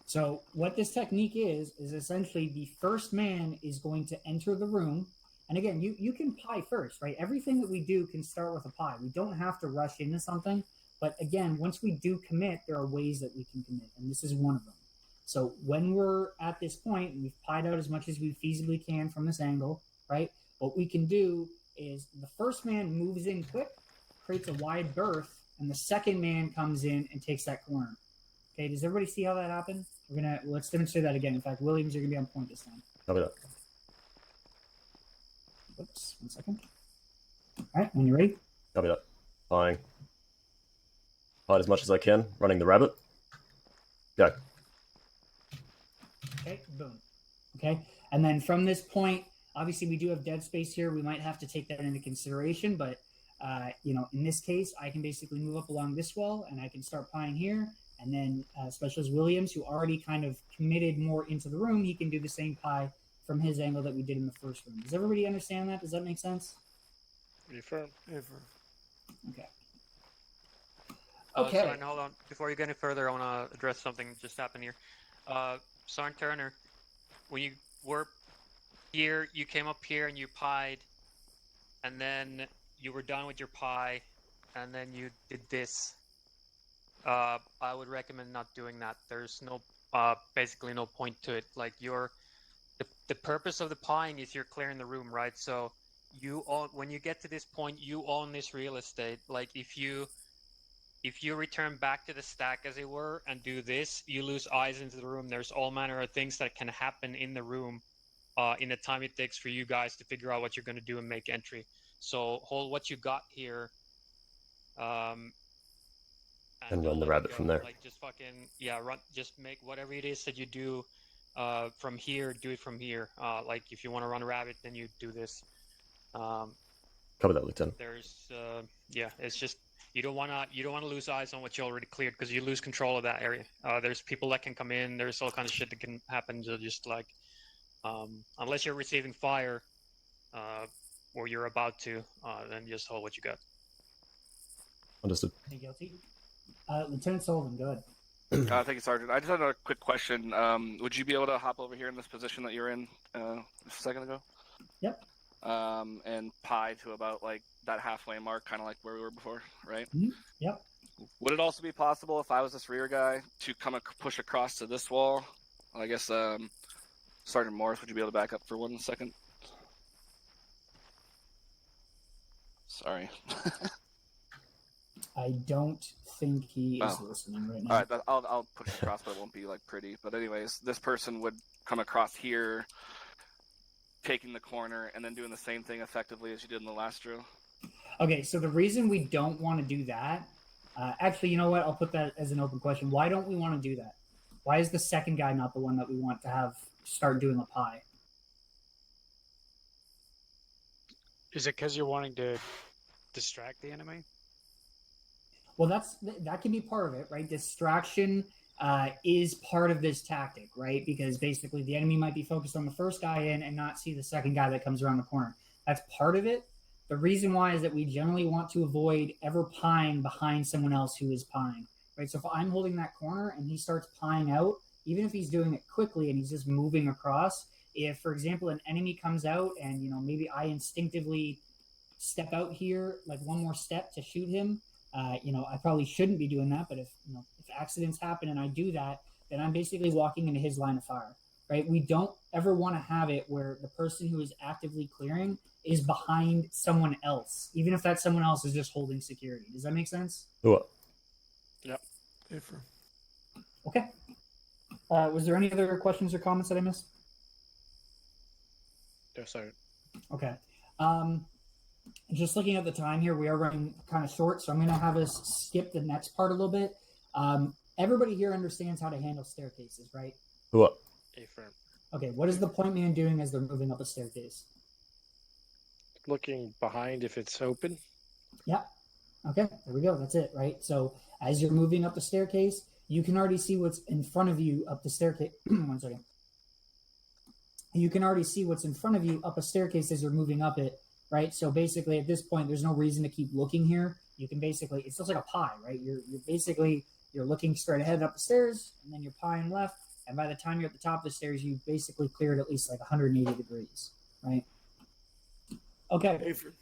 So what this technique is essentially the first man is going to enter the room. And again, you can pie first, right? Everything that we do can start with a pie. We don't have to rush into something. But again, once we do commit, there are ways that we can commit. And this is one of them. So when we're at this point, and we've pied out as much as we feasibly can from this angle, right? What we can do is the first man moves in quick, creates a wide berth, and the second man comes in and takes that corner. Okay, does everybody see how that happened? Let's demonstrate that again. In fact, Williams, you're gonna be on point this time. Copy that. Whoops, 1 second. All right, when you're ready. Copy that. Flying. Hide as much as I can. Running the rabbit. Go. Okay, boom. Okay, and then from this point, obviously we do have dead space here. We might have to take that into consideration, but in this case, I can basically move up along this wall, and I can start pieing here. And then Specialist Williams, who already kind of committed more into the room, he can do the same pie from his angle that we did in the first room. Does everybody understand that? Does that make sense? Affirm. Okay. Okay. Sorry, hold on. Before you go any further, I want to address something that just happened here. Sergeant Turner, when you were here, you came up here and you pied, and then you were done with your pie, and then you did this. I would recommend not doing that. There's no, basically no point to it. Like the purpose of the pieing is you're clearing the room, right? So when you get to this point, you own this real estate. Like if you return back to the stack, as it were, and do this, you lose eyes into the room. There's all manner of things that can happen in the room in the time it takes for you guys to figure out what you're going to do and make entry. So hold what you got here. And run the rabbit from there. Like just fucking, run. Just make whatever it is that you do from here, do it from here. Like if you want to run a rabbit, then you do this. Cover that, Lieutenant. There's, it's just, you don't want to lose eyes on what you already cleared because you lose control of that area. There's people that can come in. There's all kinds of shit that can happen. So just like, unless you're receiving fire, or you're about to, then just hold what you got. Understood. Guilty. Lieutenant Sullivan, go ahead. Thank you, Sergeant. I just had a quick question. Would you be able to hop over here in this position that you're in a second ago? Yep. And pie to about like that halfway mark, kind of like where we were before, right? Mm-hmm. Yep. Would it also be possible if I was this rear guy to push across to this wall? I guess, Sergeant Morris, would you be able to back up for 1 second? Sorry. I don't think he is listening right now. All right, I'll push across, but it won't be like pretty. But anyways, this person would come across here, taking the corner, and then doing the same thing effectively as you did in the last drill. Okay, so the reason we don't want to do that, actually, you know what? I'll put that as an open question. Why don't we want to do that? Why is the second guy not the one that we want to have start doing a pie? Is it because you're wanting to distract the enemy? Well, that can be part of it, right? Distraction is part of this tactic, right? Because basically the enemy might be focused on the first guy in and not see the second guy that comes around the corner. That's part of it. The reason why is that we generally want to avoid ever pieing behind someone else who is pieing, right? So if I'm holding that corner and he starts pieing out, even if he's doing it quickly and he's just moving across, if, for example, an enemy comes out and, maybe I instinctively step out here, like one more step to shoot him, I probably shouldn't be doing that, but if accidents happen and I do that, then I'm basically walking into his line of fire, right? We don't ever want to have it where the person who is actively clearing is behind someone else, even if that someone else is just holding security. Does that make sense? What? Yep. Okay. Was there any other questions or comments that I missed? No, sorry. Okay. Just looking at the time here, we are running kind of short, so I'm going to have us skip the next part a little bit. Everybody here understands how to handle staircases, right? What? Affirm. Okay, what is the point man doing as they're moving up a staircase? Looking behind if it's open. Yeah. Okay, there we go. That's it, right? So as you're moving up the staircase, you can already see what's in front of you up the staircase. 1 second. You can already see what's in front of you up a staircase as you're moving up it, right? So basically at this point, there's no reason to keep looking here. you can basically, it's just like a pie, right? You're looking straight ahead up the stairs, and then you're pieing left, and by the time you're at the top of the stairs, you basically cleared at least like 180 degrees, right? Okay. Hayford.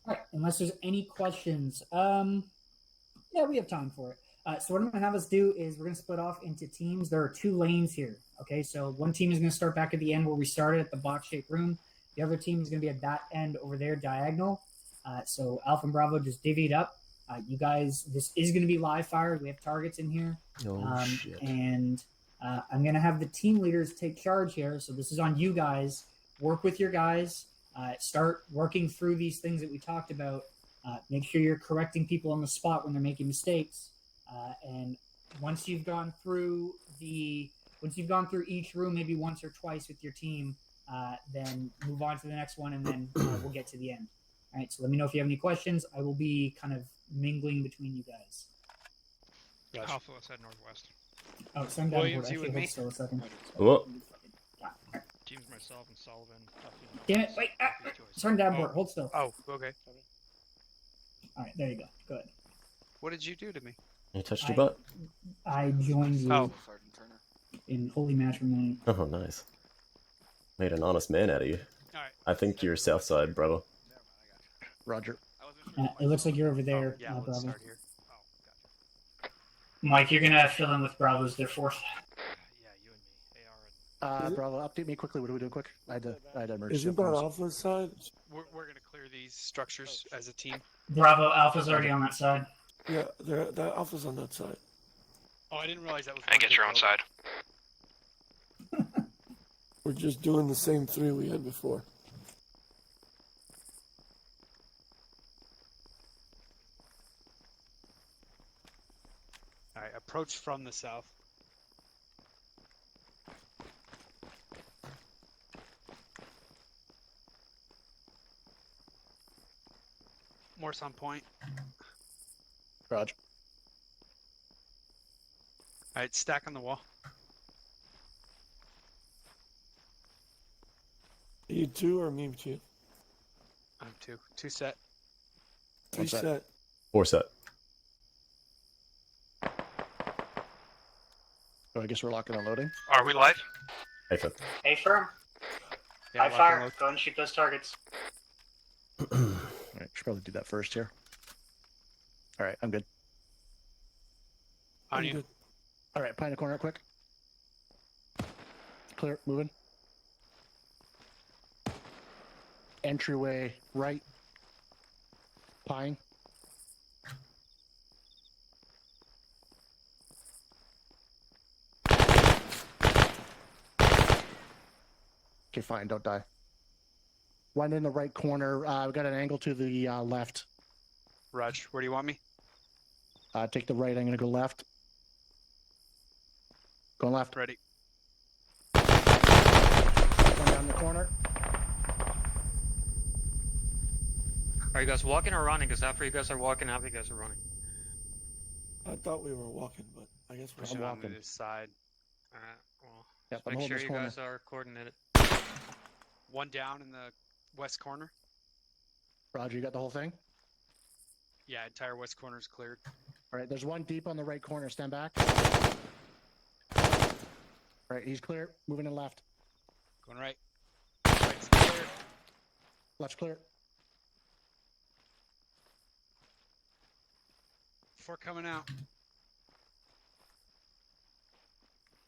All right. Unless there's any questions, yeah, we have time for it. So what I'm going to have us do is we're going to split off into teams. There are 2 lanes here. Okay, so one team is going to start back at the end where we started at the box-shaped room. The other team is going to be at that end over there, diagonal. So Alpha and Bravo just divvied up. You guys, this is going to be live fire. We have targets in here. Oh, shit. And I'm going to have the team leaders take charge here. So this is on you guys. Work with your guys. Start working through these things that we talked about. Make sure you're correcting people on the spot when they're making mistakes. And once you've gone through each room, maybe once or twice with your team, then move on to the next one, and then we'll get to the end. All right. So let me know if you have any questions. I will be kind of mingling between you guys. Gotcha. Alpha, let's head northwest. Oh, send down Williams, board. you and me? Still a second. What? Teams myself and Sullivan. Damn it! Wait. Turn down board. Hold still. Oh, okay. All right. There you go. Good. What did you do to me? You touched your butt? I joined you Oh. Sergeant Turner. in holy matrimony. Oh, nice. Made an honest man out of you. Alright. I think you're south side, brother. Roger. It looks like you're over there, Yeah, let's Bravo. start here. Oh, gotcha. Mike, you're gonna fill in with Bravo's there fourth. Yeah, you and me. Bravo, update me quickly. What do we do quick? I had to merge. Isn't that Alpha's side? We're gonna clear these structures as a team. Bravo, Alpha's already on that side. Yeah, the Alpha's on that side. Oh, I didn't realize that was. I get your own side. We're just doing the same 3 we had before. All right, approach from the south. Morse on point. Roger. All right, stack on the wall. You 2 or me 2? I'm two set. 3 set. 4 set. So I guess we're locking and loading. Are we live? Hey, Finn. Hey, firm. Yeah, High lock fire. and load. Go ahead and shoot those targets. All right, should probably do that first here. All right, I'm good. On I'm you. good. All right, pie in the corner quick. Clear, moving. Entryway right. Pine. Okay, fine, don't die. One in the right corner. We got an angle to the left. Raj, where do you want me? Take the right. I'm going to go left. Going left. Ready. One down the corner. Are you guys walking or running? Because after you guys are walking, half you guys are running. I thought we were walking, but I guess we're Push it not. on walking. this side. Alright, well, Yep, just I'm make holding sure this you corner. guys are coordinated. One down in the west corner. Roger, you got the whole thing? Yeah, entire west corner is cleared. All right, there's one deep on the right corner. Stand back. All right, he's clear. Moving in left. Going right. Right's clear. Left's clear. 4 coming out.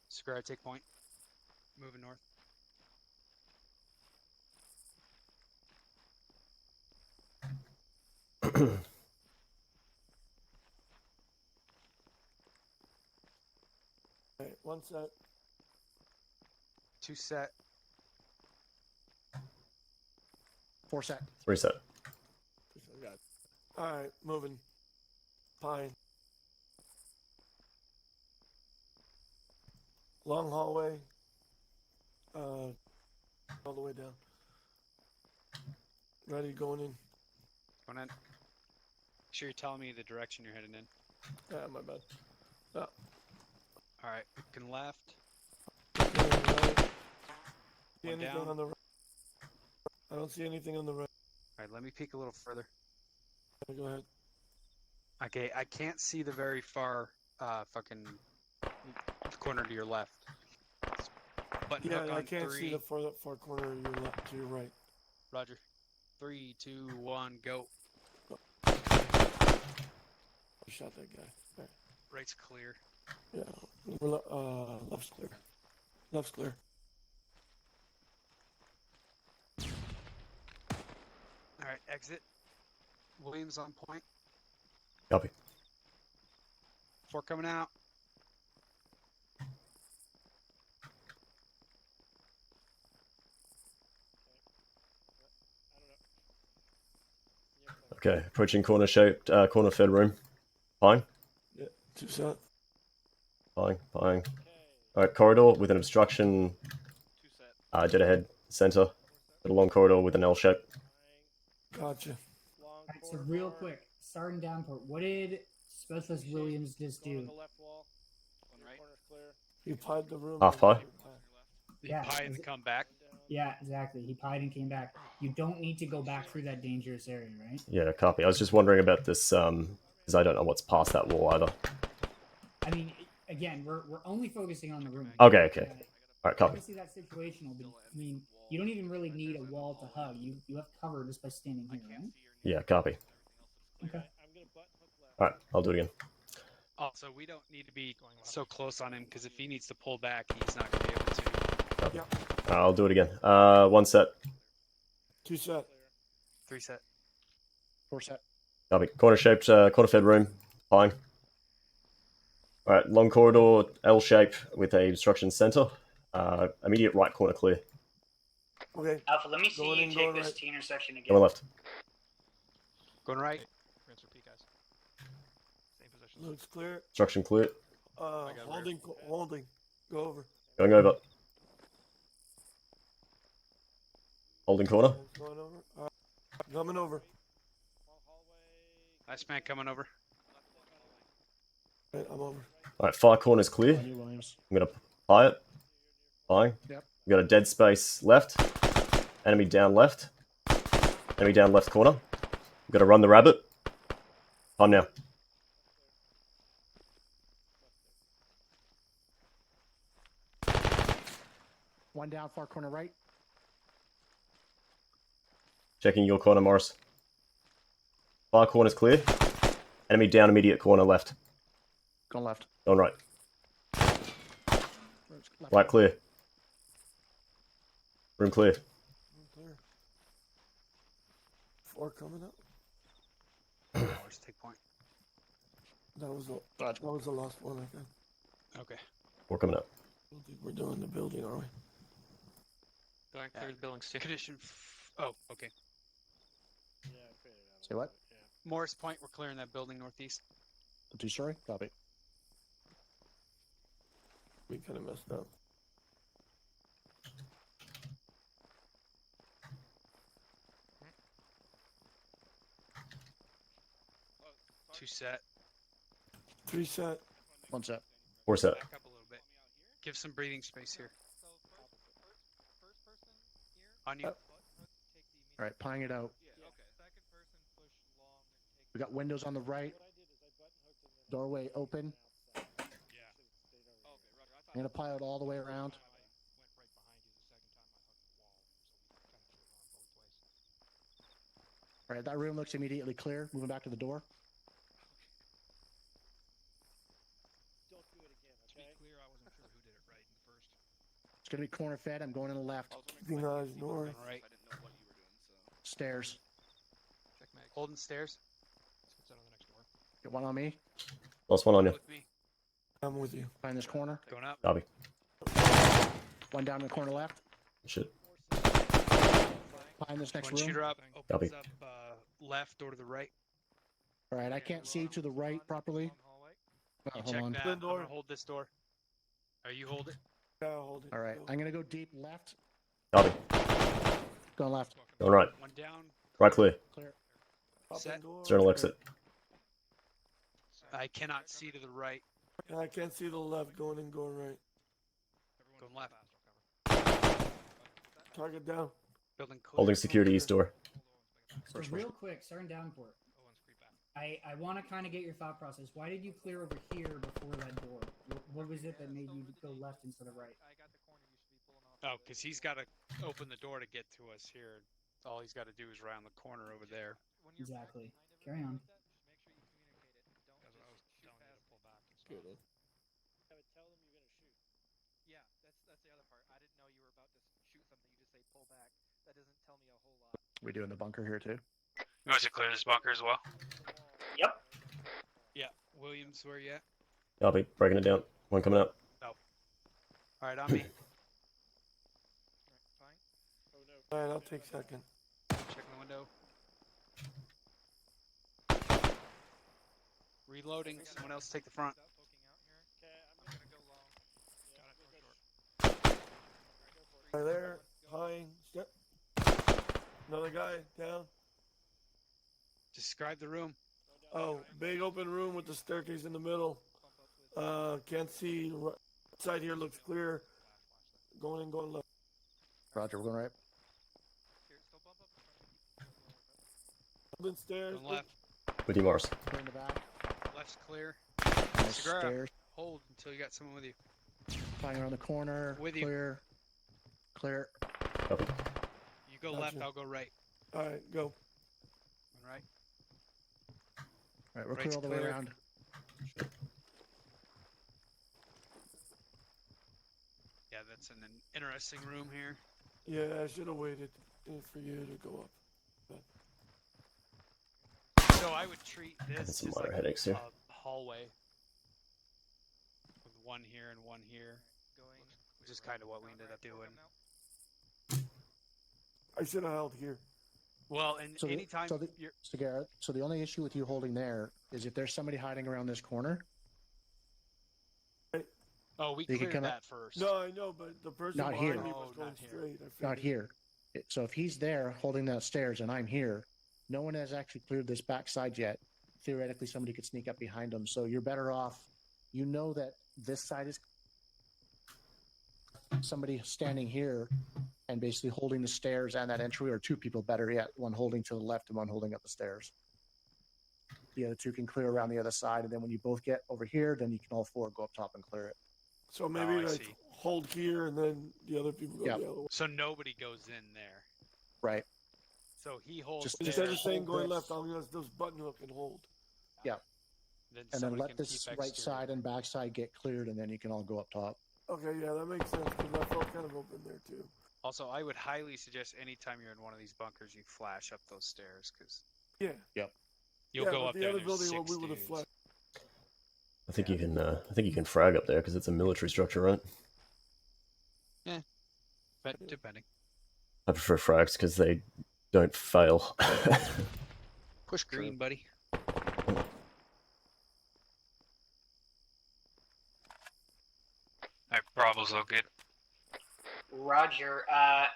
Square, take point. Moving north. All right, 1 set. 2 set. 4 set. 3 set. All right, moving. Pine. Long hallway. All the way down. Ready, going in. Going in. Sure, you're telling me the direction you're heading in. Ah, my bad. Ah. All right, looking left. Right. See One anything down. on the right? I don't see anything on the right. All right, let me peek a little further. Go ahead. Okay, I can't see the very far fucking corner to your left. Button Yeah, hook I on can't see 3. the far corner of your left to your right. Roger. 3, 2, 1, go. I shot that guy. Right. Right's clear. Yeah. Left's clear. Left's clear. All right, exit. Williams on point. Copy. 4 coming out. Okay, approaching corner shaped, corner fed room. Fine. Yeah. 2 set. Fine. Fine. Alright, corridor with an obstruction. 2 set. Dead ahead, center. Got a long corridor with an L shape. Gotcha. All right, so real quick, starting downport, what did Specialist Williams just do? Going right. He pied the room. Half pie. Yeah, Pie and is it- come back. Yeah, exactly. He pied and came back. You don't need to go back through that dangerous area, right? Yeah, copy. I was just wondering about this, because I don't know what's past that wall either. I mean, again, we're only focusing on the room. Okay, okay. Alright, copy. Obviously, that's situational, but I mean, you don't even really need a wall to hug. You have cover just by standing here, right? Yeah, copy. Okay. Alright, I'll do it again. Also, we don't need to be so close on him because if he needs to pull back, he's not going to be able to. Copy. I'll do it again. 1 set. 2 set. 3 set. 4 set. Copy. Corner shaped, corner fed room. Fine. Alright, long corridor, L shape with a obstruction center. Immediate right corner clear. Okay. Alpha, let me see Going you in, take going this right. T intersection again. Going left. Going right. Rinse repeat, guys. Same position. Looks clear. Obstruction clear. Holding. Go over. Going over. Holding corner. Going over. Coming over. Nice man coming over. Right, I'm over. Alright, far corner's clear. On you, Williams. I'm gonna pie it. Fine. Yep. We've got a dead space left. Enemy down left. Enemy down left corner. We've got to run the rabbit. Time now. One down, far corner right. Checking your corner, Morris. Far corner's clear. Enemy down immediate corner left. Going left. Going right. Left. Right clear. Room clear. Clear. 4 coming up. Let's take point. That was the last one, I think. Okay. 4 coming up. I don't think we're doing the building, are we? Going clear the buildings too. Condition. Oh, okay. Say what? Morris Point, we're clearing that building northeast. The 2-story? Copy. We kind of messed up. Two set. 3 set. 1 set. 4 set. Back up a little bit. Give some breathing space here. On you. Yep. All right, pieing it out. We got windows on the right. Doorway open. I'm gonna pie out all the way around. All right, that room looks immediately clear. Moving back to the door. To be clear, I wasn't sure who did it right in the first. It's gonna be corner fed. I'm going in the left. Keeping eyes north. All right. I didn't know what you were doing, so. Stairs. Check mag. Holding stairs. What's that on the next door? Get one on me. Last one on you. With me. I'm with you. Behind this corner. Going up. Copy. One down in the corner left. Shit. Behind this next One room. shooter up. Copy. Opens up left or to the right. All right, I can't see to the right properly. Oh, You hold check on. that. I'm gonna hold this door. Are you hold it? Yeah, I'll hold it. All right, I'm gonna go deep left. Copy. Going left. Going right. One down. Right clear. Clear. Up Set. and door. External exit. I cannot see to the right. Yeah, I can't see the left going in, going right. Going left. Target down. Building clear. Holding security east door. So real quick, starting downport. I want to kind of get your thought process. Why did you clear over here before that door? What was it that made you go left instead of right? I got the corner. You should be pulling off. Oh, because he's got to open the door to get to us here. All he's got to do is round the corner over there. When you're Exactly. back behind Carry on. everybody like that, just make sure you communicate it. Don't That's what I was just shoot telling you to past pull back. And stuff. Good. Yeah, but tell them you're gonna shoot. Yeah, that's the other part. I didn't know you were about to shoot something. You just say pull back. That doesn't tell me a whole lot. We doing the bunker here too? You want us to clear this bunker as well? Yep. Yeah, Williams, where you at? I'll be breaking it down. One coming up. All right, on me. Alright, fine. Oh no. All right, I'll take second. Checking the window. Reloading. Someone else take the front. Without poking out here. Okay, I'm I'm gonna gonna go long. yeah, Got it, we'll go go short. Alright, go for it. Right there, high step. Another guy down. Describe the room. Oh, big open room with the staircase in the middle. Bump up with Can't see. Right side here looks clear. Going in, going left. Roger, we're going right. here. Still bump up in front of you. Building stairs. Going left. With you, Morris. Clear in the back. Left's clear. Nice Segura. stairs. Hold until you got someone with you. Flying around the corner. With you. Clear. Clear. Copy. You go Gotcha. left, I'll go right. All right, go. All right. All right, we're Right's clear all the way clear. around. Yeah, that's an interesting room here. Yeah, I should have waited for you to go up. So I would treat Having this some as minor like headaches here. a hallway. With one here and one here. Going. Which is kind of what we ended up doing. I should have held here. Well, and So the- anytime so the- you're... So Garrett, so the only issue with you holding there is if there's somebody hiding around this corner, Oh, we They could cleared come that up- first. No, I know, but the person Not behind here. me Oh, was going not here. straight. I not figured. here. So if he's there holding that stairs and I'm here, no one has actually cleared this backside yet. Theoretically, somebody could sneak up behind them. So you're better off. You know that this side is somebody standing here and basically holding the stairs and that entry, or two people better yet, one holding to the left and one holding up the stairs. The other two can clear around the other side, and then when you both get over here, then you can all four go up top and clear it. So maybe Oh, I like see. hold here and then the other people go Yeah. the other way. So nobody goes in there. Right. So he holds Just- there. Instead of saying hold going this. left, I'm gonna those button hook and hold. Then And then someone let can this keep right exterior. side and back side get cleared, and then you can all go up top. Okay, yeah, that makes sense because I felt kind of open there too. Also, I would highly suggest anytime you're in one of these bunkers, you flash up those stairs because Yeah. you'll yeah, go but up the there. other There's building, six we would have dudes. flashed. I think you can. I think you can frag up there because it's a military structure, right? But depending. I prefer frags because they don't fail. Push green, buddy. Alright, Bravo's all good. Roger.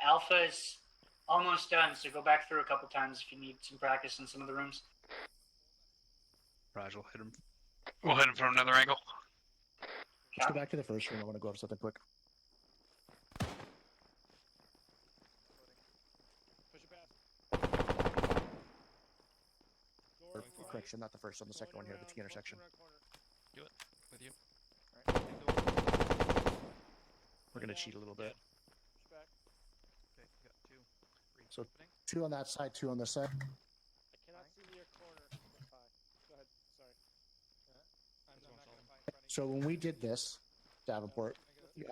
Alpha's almost done, so go back through a couple times if you need some practice in some of the rooms. Raj will hit him. We'll hit him from another angle. Let's go back to the first room. I want to go over something quick. Push it past. Or, correction, not the first one, the second one here, the T intersection. With you. We're going to cheat a little bit. Push back. Okay, you got two. Green So- opening. Two on that side, two on this side. I cannot see near corner. That's high. Go ahead. Sorry. I'm That's not one gonna solid. find in front of you. So when we did this, Davenport,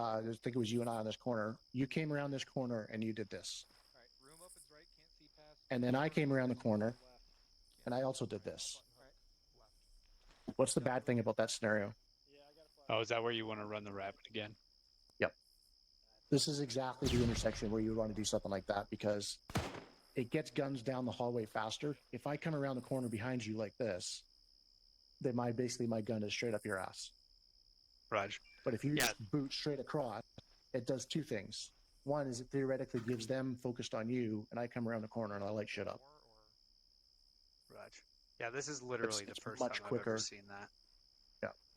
I think it was you and I on this corner. You came around this corner and you did this. Alright, room opens right, can't see past. And then I came around the corner Left. and I also did this. Alright. What's the bad thing about that scenario? Yeah, I got a flash. Oh, is that where you want to run the rabbit again? This is exactly the intersection where you would want to do something like that because it gets guns down the hallway faster. If I come around the corner behind you like this, then my gun is straight up your ass. Raj. But if you Yeah. just boot straight across, it does two things. One is it theoretically gives them focused on you, and I come around the corner and I light shit up. Raj. Yeah, this is literally It's the first much time I've quicker. ever seen that.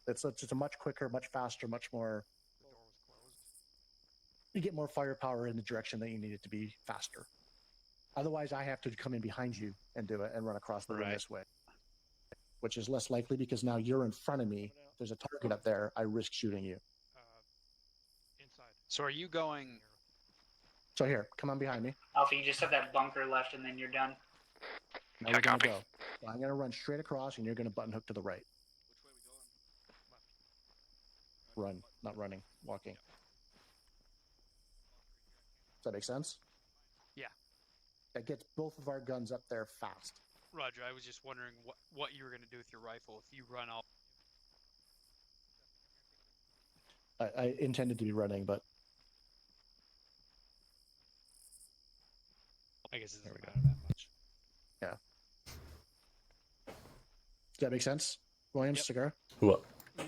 It's a much quicker, much faster, much more. The door was closed. You get more firepower in the direction that you need it to be faster. Otherwise, I have to come in behind you and do it and run across the room Right. this way. which is less likely because now you're in front of me. There's a target up there. I risk shooting you. Inside. So are you going? So here, come on behind me. Alpha, you just have that bunker left, and then you're done. Now we're going to go. So I'm going to run straight across, and you're going to button hook to the right. Which way we going? Run, not running, walking. Does that make sense? Yeah. That gets both of our guns up there fast. Roger, I was just wondering what you were going to do with your rifle if you run all. I intended to be running, but I guess it there doesn't we go. matter that much. Yeah. Does that make sense, Williams? Yep. Cigar? What? Yeah.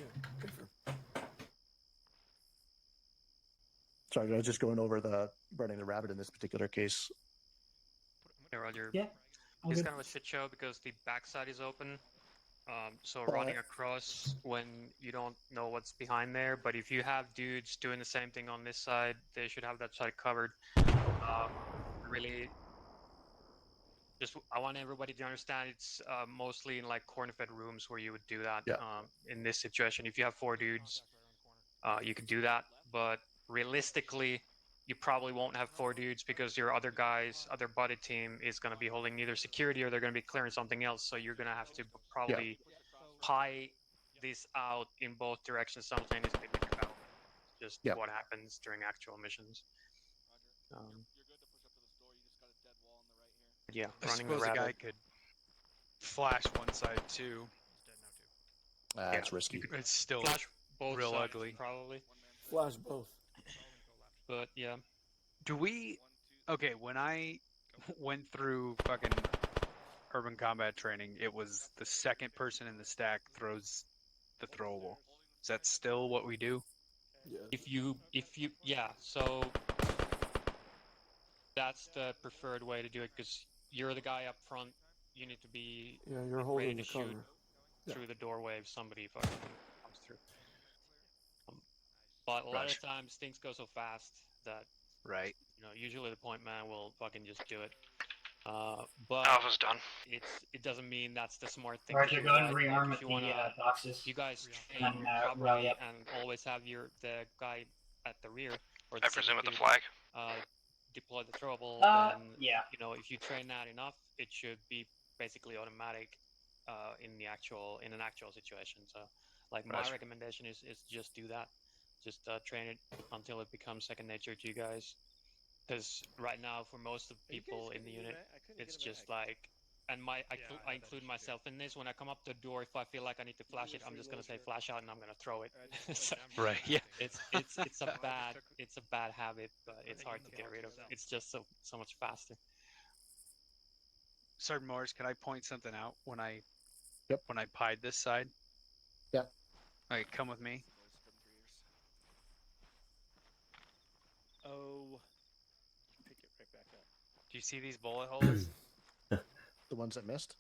Sorry, I was just going over the running the rabbit in this particular case. Yeah, Roger. Yeah. It's Okay. kind of a shit show because the backside is open. So running across when you don't know what's behind there, but if you have dudes doing the same thing on this side, they should have that side covered. Really, just I want everybody to understand it's mostly in like corner-fed rooms where you would do that. Yeah. In this situation, if you have 4 dudes, you could do that, but realistically, you probably won't have 4 dudes because your other guys, other buddy team is going to be holding either security or they're going to be clearing something else. So you're going to have to probably pie this out in both directions simultaneously. Just what happens during actual missions. You're good to push up to this door. You just got a dead wall on the right here. Yeah, I running suppose the a guy rabbit. could flash one side too. That's risky. It's still Flash both real sides, ugly. probably. Flash both. But yeah. Do we? Okay, when I went through fucking urban combat training, it was the second person in the stack throws the throwable. Is that still what we do? Yeah. If you, yeah, so that's the preferred way to do it because you're the guy up front. You need to be Yeah, you're ready holding to the cover. shoot through the doorway if somebody fucking comes through. But a lot of times things go so fast that Right. usually the point man will fucking just do it. But Alpha's done. it doesn't mean that's the smart thing Roger, to do. go ahead and right? rearm Like, at if you the wanna, boxes. if you guys And train then, properly rally up. and always have the guy at the rear or I the presume at the dude, flag. deploy the throwable, then Yeah. if you train that enough, it should be basically automatic in an actual situation. So like my Gotcha. recommendation is just do that. Just train it until it becomes second nature to you guys. Because right now, for most of the people in the unit, it's just like, and I include myself in this. When I come up the door, if I feel like I need to flash it, I'm just gonna say flash out, and I'm gonna throw it. So Right. Yeah. it's a bad habit, but it's hard to get rid of. It's just so much faster. Sergeant Morris, can I point something out when I Yep. when I pied this side? Yeah. Okay, come with me. Oh, pick it right back up. Do you see these bullet holes? The ones that missed?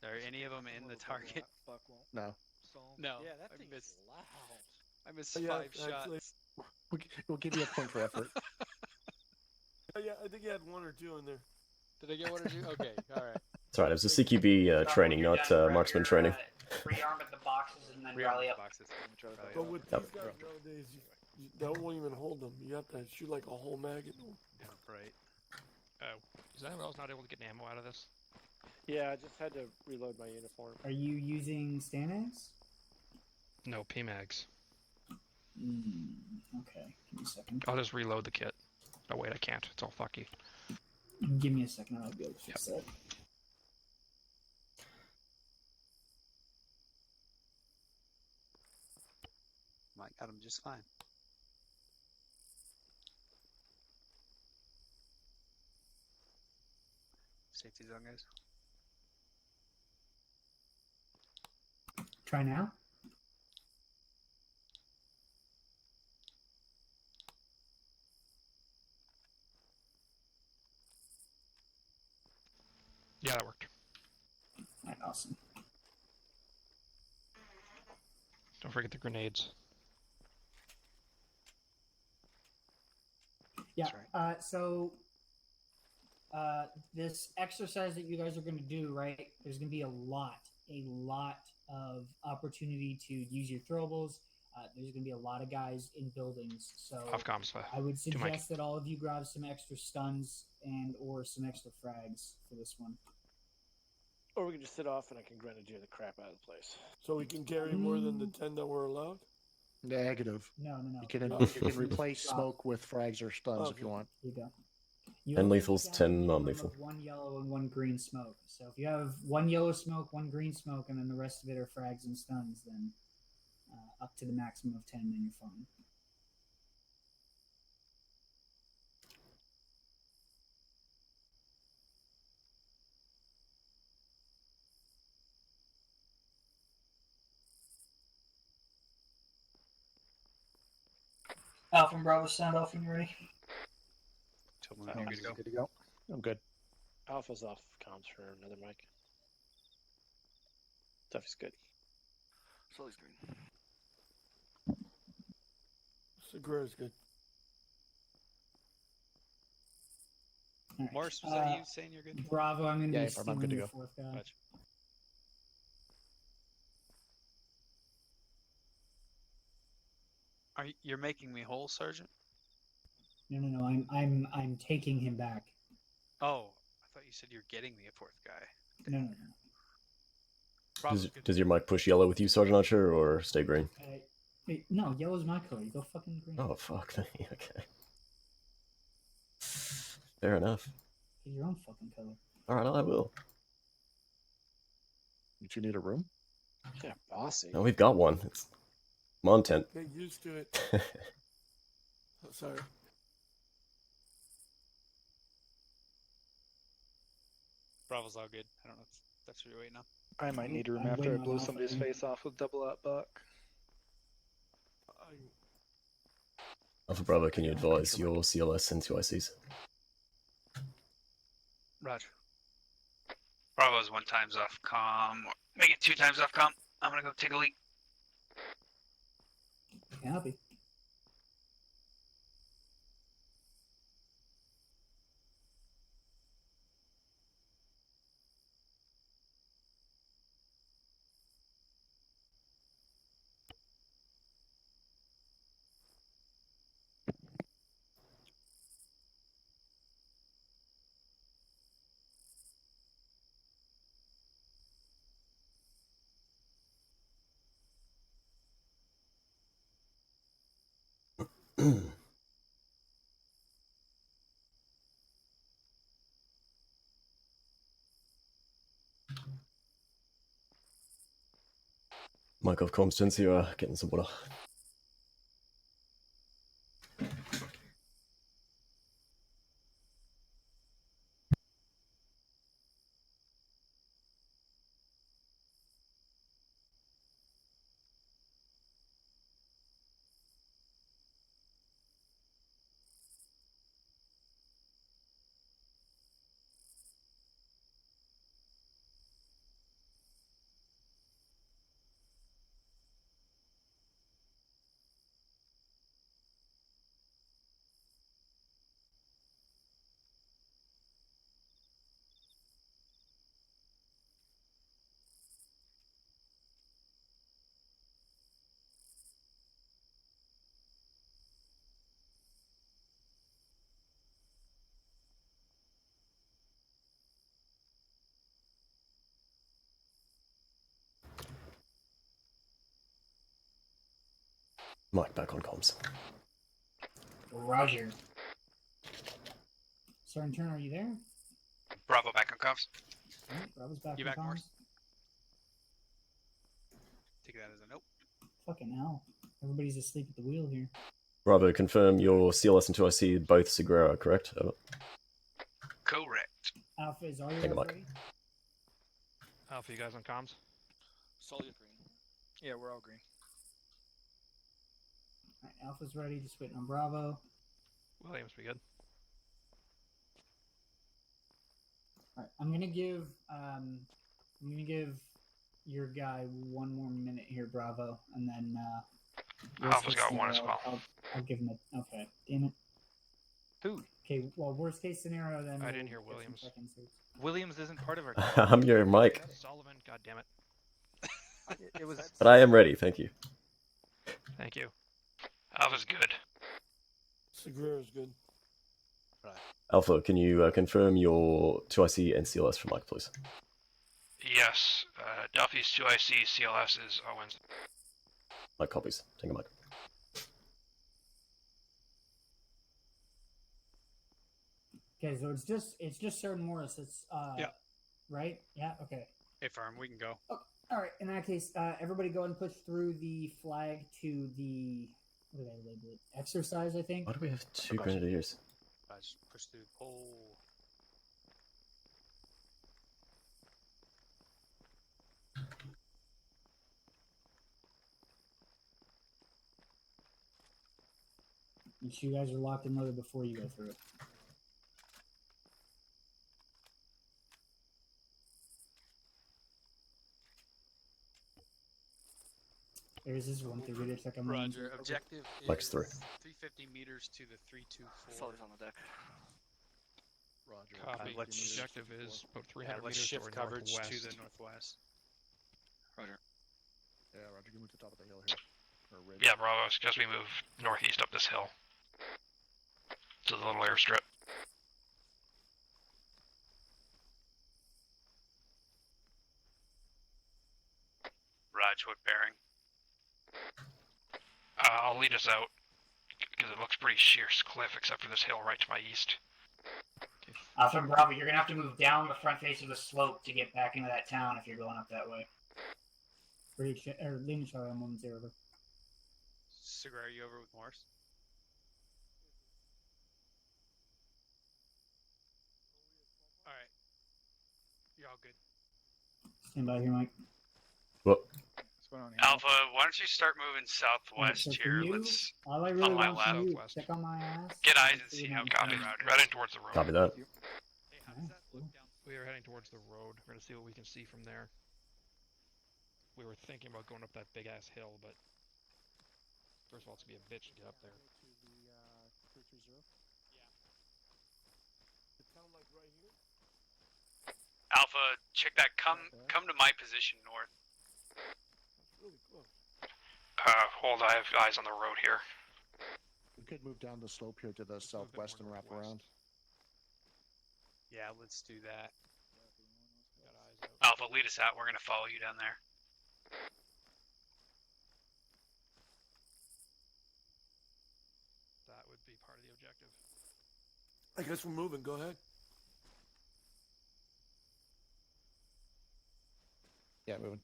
Are any of them in the target? No. No. Yeah, that I thing's missed. loud. I missed Yeah, 5 actually. shots. We'll give you a point for effort. Yeah, I think you had 1 or 2 in there. Did I get 1 or 2? Okay, all right. It's alright, it was a CQB training, not marksman training. Rearm at the boxes and then Rearm rally the up. boxes. Rally But up. with these guys nowadays, that won't even hold them. You have to shoot like a whole mag at them. Right. Is anyone else not able to get ammo out of this? Yeah, I just had to reload my uniform. Are you using Stanix? No, PMags. Okay, give me a second. I'll just reload the kit. Oh wait, I can't. It's all fucky. Give me a second, I'll be able to fix that. I got him just fine. Safety zone, guys. Try now. Yeah, that worked. Alright, awesome. Don't forget the grenades. Yeah. That's So this exercise that you guys are going to do, right? There's going to be a lot of opportunity to use your throwables. There's going to be a lot of guys in buildings, so Off comms. I would to Mike. suggest that all of you grab some extra stuns and or some extra frags for this one. Or we can just sit off and I can grenadier the crap out of the place. So we can carry more than the 10 that we're allowed? Negative. No. You can Oh. you can replace smoke with frags or stuns if you want. Here you go. You And only lethals, have to 10 have a minimum non-lethal. of 1 yellow and 1 green smoke. So if you have 1 yellow smoke, 1 green smoke, and then the rest of it are frags and stuns, then up to the maximum of 10, then you're fine. Alpha and Bravo, sound off when you're ready. Tell me when you're good to go. Good to go. I'm good. Alpha's off comms for another mic. Stuff is good. Sully's green. Segura's good. All right. Morris, was that you saying you're good? Bravo, I'm going to Yeah, be if I'm good to stealing the go. fourth guy. Gotcha. You're making me whole, Sergeant? No. I'm taking him back. Oh, I thought you said you're getting me a fourth guy. No. Bravo's good. Does your mic push yellow with you, Sergeant Archer, or stay green? Wait, no, yellow's my color. You go fucking green. Oh, fuck. Okay. Fair enough. Get your own fucking color. Alright, I will. Did you need a room? Yeah, bossy. No, we've got one. It's Montent. Get used to it. Oh, sorry. Bravo's all good. I don't know if that's what you're waiting on. I might need a room I'm after I waiting on blow Alpha. somebody's face off with double up buck. Alpha Bravo, can you advise your CLS and 2 ICs? Roger. Bravo's 1 times off comm. Make it 2 times off comm. I'm gonna go take a leak. Happy. Mike off comms, turns you're getting some water. Mike back on comms. Roger. Sergeant Turner, are you there? Bravo back on comms. All right, Bravo's back. You in back, comms. Morris? Take that as a nope. Fucking hell. Everybody's asleep at the wheel here. Bravo, confirm your CLS and 2 IC both Segura, correct? Over. Correct. Alpha, is all your Take a guys look. ready? Alpha, you guys on comms? Sully green. Yeah, we're all green. All right, Alpha's ready. Just waiting on Bravo. Williams, be good. All right, I'm gonna give your guy 1 more minute here, Bravo, and then worst Alpha's case got 1 as scenario, well. I'll give him a. Okay, damn it. Who? Okay, well, worst case scenario then. I didn't we'll hear get some Williams. fucking suits. Williams isn't part of our. I'm your mic. Sullivan, god damn it. It was. But I am ready, thank you. Thank you. Alpha's good. Segura's good. Alpha, can you confirm your 2IC and CLS for Mike, please? Yes. Duffy's 2IC, CLS is Owens. Mike copies. Take a Mike. Okay, so it's just Sir Morris. It's Yeah. right? Yeah. Okay. Hey, farm, we can go. Oh, all right. In that case, everybody go and push through the flag to the what did I label it? Exercise, I think. Why do we have two grenadiers? I just push through the pole. Make sure you guys are locked and loaded before you go through it. There's this one through to check on Roger. Objective Mike's is through. 350 meters to the 324. Sully's on the deck. Roger. Copy. let's Objective is about 300 let's meters shift toward coverage northwest. to the northwest. Roger. Yeah, Roger, you move to the top of the hill here. Or ridge. Yeah, Bravo, I suggest we move northeast up this hill. To the little airstrip. Raj, what bearing? I'll lead us out. Because it looks pretty sheer cliff except for this hill right to my east. Alpha and Bravo, you're gonna have to move down the front face of the slope to get back into that town if you're going up that way. Lean Charlie, I'm 1-0 over. Segura, are you over with Morris? Alright. You're all good. Stand by here, Mike. What? What's going on here? Alpha, why don't you start moving southwest So for here? you, Let's all I really on my want from you, left. check on my ass. get eyes and Make sure see you're how not Copy. missing Right in towards the road. Copy that. Hey, how does that look down? We are heading towards the road. We're gonna see what we can see from there. We were thinking about going up that big ass hill, but first of all, it's gonna be a bitch to get up there. To the 320. The town like right here? Alpha, check that. Come to my position north. That's really close. Hold, I have eyes on the road here. We could move down the slope here to the southwest and wrap around. Yeah, let's do that. Got eyes out. Alpha, lead us out. We're gonna follow you down there. That would be part of the objective. I guess we're moving. Go ahead. Yeah, moving.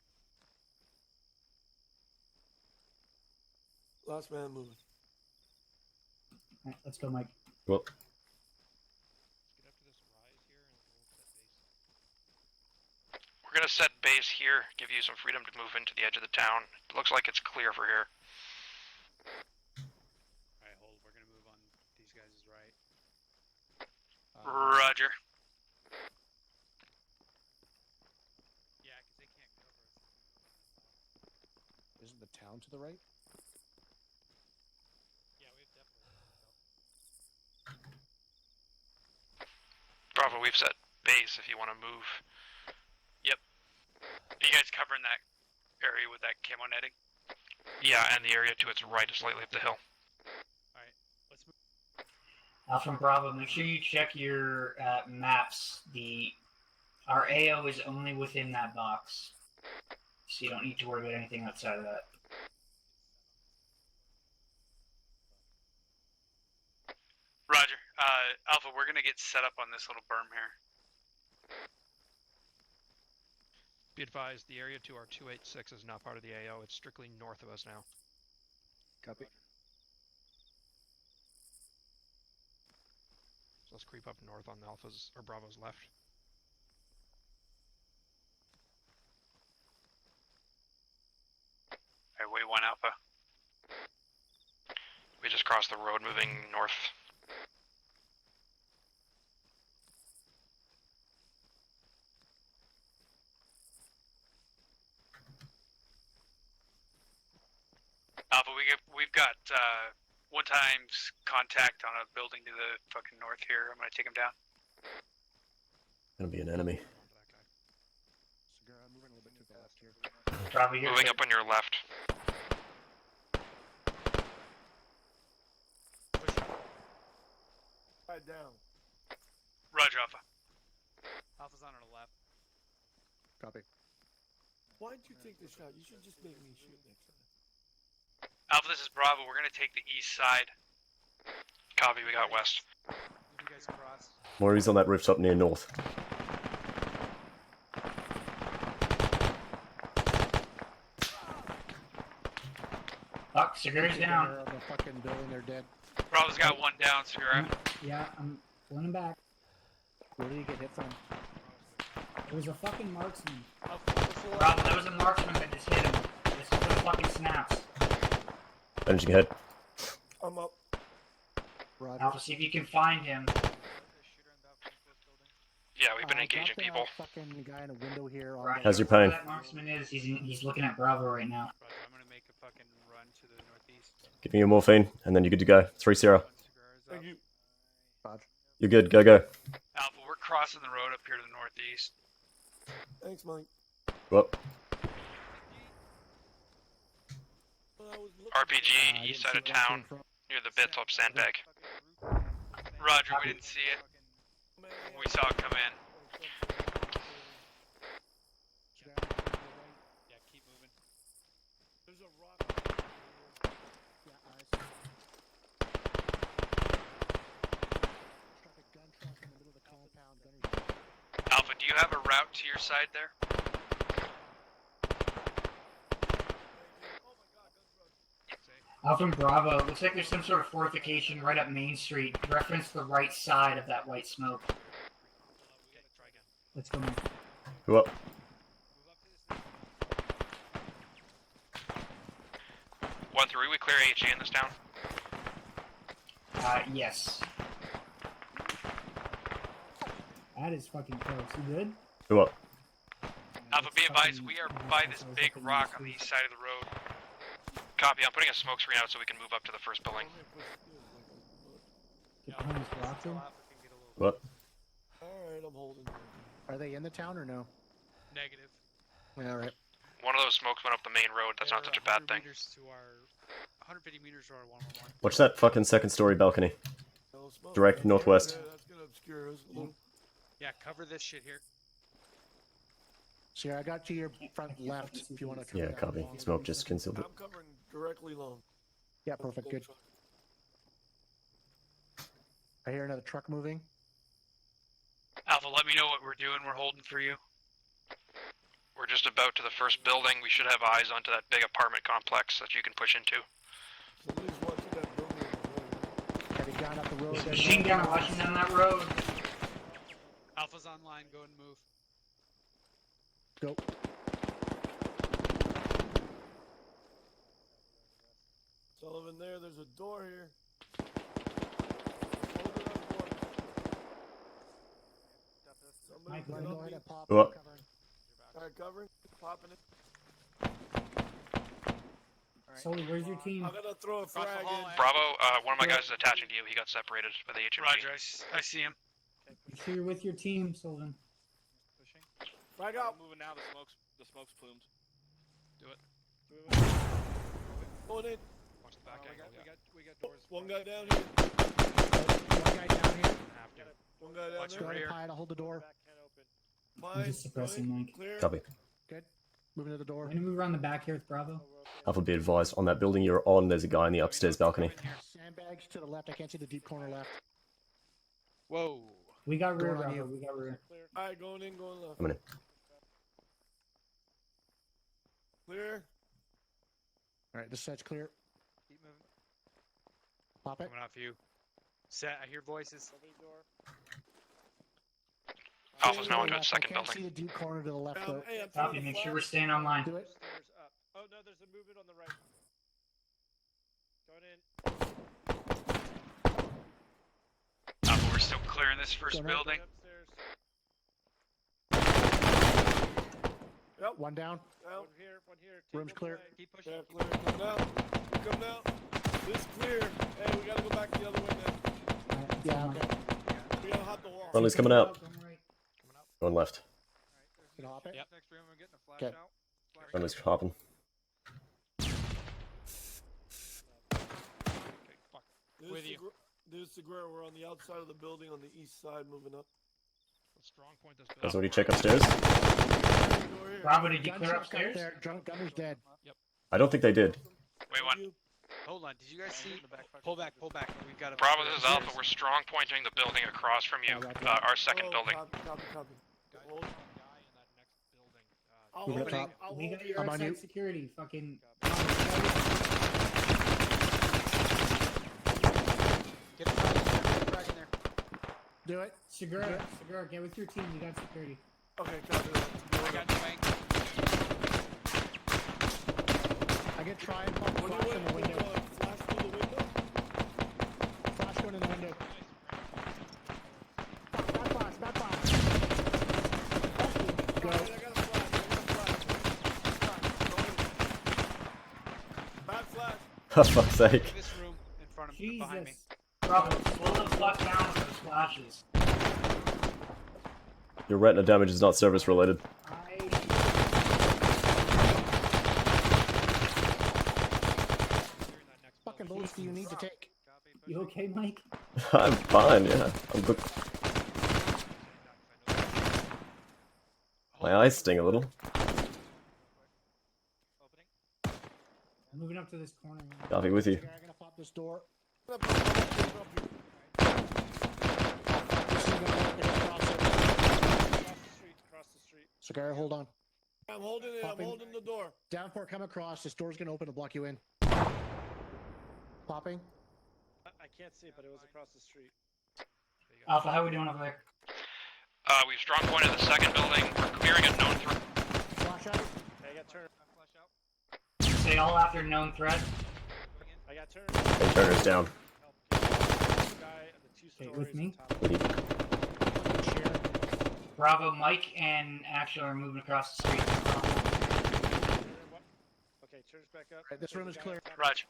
Last man moving. All right, let's go, Mike. Well, Let's get up to this rise here and we'll set base. We're gonna set base here, give you some freedom to move into the edge of the town. It looks like it's clear for here. Alright, hold. We're gonna move on these guys' right. Roger. Yeah, because they can't cover us. Isn't the town to the right? Yeah, we have definitely. Bravo, we've set base if you want to move. Yep. Are you guys covering that area with that camo netting? Yeah, and the area to its right is slightly up the hill. Alright, let's move. Alpha and Bravo, make sure you check your maps. Our AO is only within that box, so you don't need to worry about anything outside of that. Roger. Alpha, we're gonna get set up on this little berm here. Be advised, the area to our 286 is not part of the AO. It's strictly north of us now. Copy. So let's creep up north on Alpha's or Bravo's left. Alright, wait one Alpha. We just crossed the road moving north. Alpha, we've got one time's contact on a building to the fucking north here. I'm gonna take him down. gonna be an enemy. Onto that guy. Segura, moving a little bit to the left here. Probably Moving up on your left. Right down. Roger, Alpha. Alpha's on our left. Copy. Why'd you take the shot? You should just make me shoot next time. Alpha, this is Bravo. We're gonna take the east side. Copy, we got west. You guys cross. Maury's on that rooftop near north. Fuck, Segura's down. They're on the fucking building, they're dead. Bravo's got one down, Segura. Yeah, I'm pulling him back. Where did he get hit from? It was a fucking marksman. Bravo, that was a marksman that just hit him. This is for the fucking snaps. Managing ahead. I'm up. Roger. Alpha, see if you can find him. Yeah, we've been engaging got people. Fucking guy in a window here. On Roger, How's your where pain? that marksman is, he's looking at Bravo right now. Roger, I'm gonna make a fucking run to the northeast. Give me your morphine, and then you're good to go. 3-0. Thank you. Roger. You're good. Go, go. Alpha, we're crossing the road up here to the northeast. Thanks, Mike. Well, RPG, east side of town, near the bit top sandbag. Roger, we didn't see it. We saw it come in. Yeah, keep moving. There's a rock. Yeah, I struck a gun truck in the middle of the compound. Gunners. Alpha, do you have a route to your side there? Alpha and Bravo, looks like there's some sort of fortification right up Main Street. Reference the right side of that white smoke. Let's go, Mike. go up. 1-3, we clear HE in this town. Yes. That is fucking close. You good? Go up. Alpha, be advised, we are by this big rock on the east side of the road. Copy, I'm putting a smoke screen out so we can move up to the first building. Get behind this rock then. What? Alright, I'm holding. Are they in the town or no? Negative. All right. One of those smokes went up the main road, that's not such a bad thing. 150 meters to our 111. Watch that fucking second story balcony. Direct northwest. Yeah, that's gonna obscure us a little. Yeah, cover this shit here. So I got to your front left if you want to come Yeah, down copy. along. Smoke just concealed it. I'm covering directly long. Yeah, perfect. Good. I hear another truck moving. Alpha, let me know what we're doing, we're holding for you. We're just about to the first building, we should have eyes onto that big apartment complex that you can push into. Somebody's watching that building. Heading down up the road. There's a machine gun rushing down that road. Alpha's online. Go and move. Go. Sullivan there, there's a door here. Mike, Somebody Go get ahead up and pop. Go up. Covering. Alright, covering. Popping it. Sully, where's your team? I'm gonna throw a frag in. Bravo, one of my guys is attaching to you, he got separated by the HMG. Roger, I see him. Make sure you're with your team, Sullivan. Pushing. Frag out. Moving now, the smoke's plumed. Do it. Going in. Watch the back angle. We got doors. One guy down here. One guy down here. Have to. One guy down Watch there. Go ahead, rear. Pine. I'll hold the door. Back can't open. Mine, just suppressing going, Mike. Clear. Copy. Good. Moving to the door. We're gonna move around the back here with Bravo. Alpha, be advised. On that building you're on, there's a guy in the upstairs balcony. Sandbags to the left. I can't see the deep corner left. Whoa. We got rear, Going on Bravo. you. We got rear. Alright, going in, going left. Coming in. Clear. All right, this side's clear. Keep moving. Pop it. Coming off you. Set. I hear voices. Alpha's now into Left. its second I can't building. see the deep corner to the left though. Hey, I'm Copy. throwing a Make sure flag. we're staying online. Do it. Stairs up. Oh no, there's a movement on the right. Going in. Alpha, we're still clearing this first Going building. Upstairs. Yep. One down. Out. One here. One here. Room's clear. Keep pushing. Yeah, clear. Come out. Come out. This clear. Hey, we gotta go back the other way now. Yeah. Okay. We gotta hop the wall. Friendly's coming out. Going right. Going left. Can I hop it? Yep. Next room, I'm getting a flash Okay. out. Flash When was hopping? With you. There's Segura. We're on the outside of the building on the east side, moving up. Strong point this Guys, already check upstairs? Bravo, did you clear Gunshot upstairs? There. Gunner's dead. I don't think they did. Wait, one. Hold on. Did you guys see? Pull back. We've got a. Bravo, this is Alpha. We're strong pointing the building across from you. Our second building. Copy. Hold. Move it up top. We got your I'm on outside you. security. Fucking. Get a frag in there. Do it. Segura, get with your team. You got security. Okay, copy. I got you, Hank. I get try and pump flash in the window. Flash through the window? Flash going in the window. Bad flash. Go. I got a flash. Bad flash. For fuck's sake. This room in front of me, behind me. Jesus. Bravo, slow the fuck down with those flashes. Your retina damage is not service related. Fucking bullets do you need to take? You okay, Mike? I'm fine, yeah. I'm good. My eyes sting a little. Moving up to this corner. Copy with you. I'm gonna pop this door. Across the street. Sagara, hold on. I'm holding it. I'm holding the door. Downpour, come across. This door's gonna open to block you in. Popping. I can't see it, but it was across the street. Alpha, how are we doing over there? We've strong pointed the second building. We're clearing a known threat. Flash out. I got turned. Say all after known threat. I got turned. Hey, Turner's down. Okay, with me. With you. Bravo, Mike and Axel are moving across the street. Okay, turns back up. Right, this room is clear. Raj.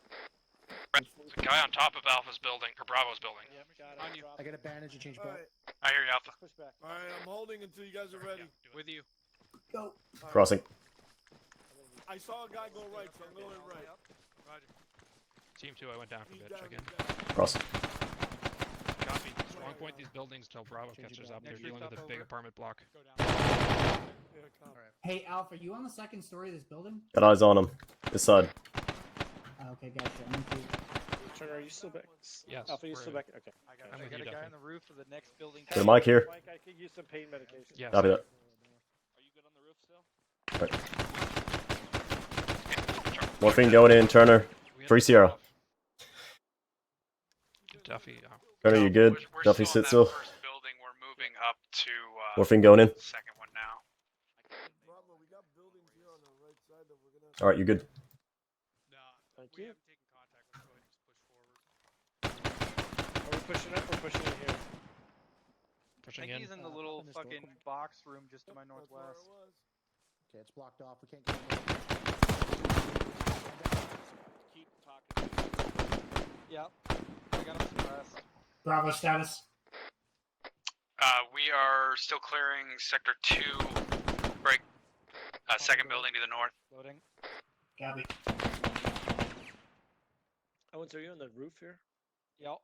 There's a guy on top of Alpha's building, or Bravo's building. Yep, got it. On you. I get a bandage and change back. Alright, I hear you, Alpha. Push back. I'm holding until you guys are ready. With you. Go. Crossing. I saw a guy go right, so I'm going right. Roger. Team 2, I went down for a He's bit. down, Check in. he's down. Cross. Copy. Strong point these buildings till Bravo catches up. They're dealing with a big apartment block. Yeah, copy. Hey, Alpha, you on the second story of this building? Got eyes on him. This side. Okay, gotcha. I'm with you. Turner, are you still back? Yes, Alpha, you we're still in. back? Okay. I got, I'm I with got you, a guy Duffy. on the roof of the next building. Get a mic here. Mike, I could use some pain medication. Yes. Copy that. Are you good on the roof still? Right. Morphine going in, Turner. Free Sierra. Duffy. Turner, you good? We're Duffy, still in sit that still. first building. We're moving up to Morphine going in. the second one now. Bravo, we got buildings here on the right side that we're gonna. Alright, you good. No, Thank we you. haven't taken contact. Let's go ahead and just push forward. Are we pushing up or pushing in here? I Pushing think in. he's in the little Open this door fucking quick. box room just to my That's where northwest. it was. Okay, it's blocked off. We can't get in. Keep talking. Yep. I got him suppressed. Bravo status. We are still clearing Sector 2, break, second building to the north. Loading. Gabby. Owens, are you on the roof here? Yep.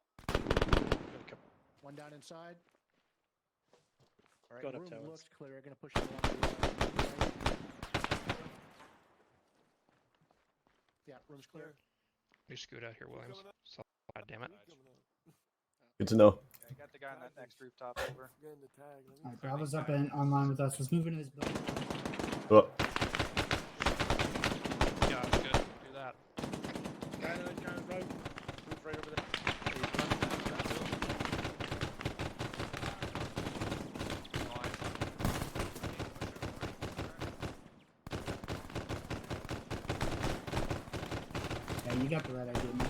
One down inside. All right, Going up room towers. looks clear. Gonna push it along the right. Yeah, room's clear. You scoot out here, Williams. God damn it. Good to know. Okay, I got the guy on that next rooftop over. Getting the tag. Let me- Alright, Bravo's up and online with us. Let's move into this building. Oh, Yeah, that's good. Do that. Guy on the right. Roof right over there. Yeah, you got the right idea, man.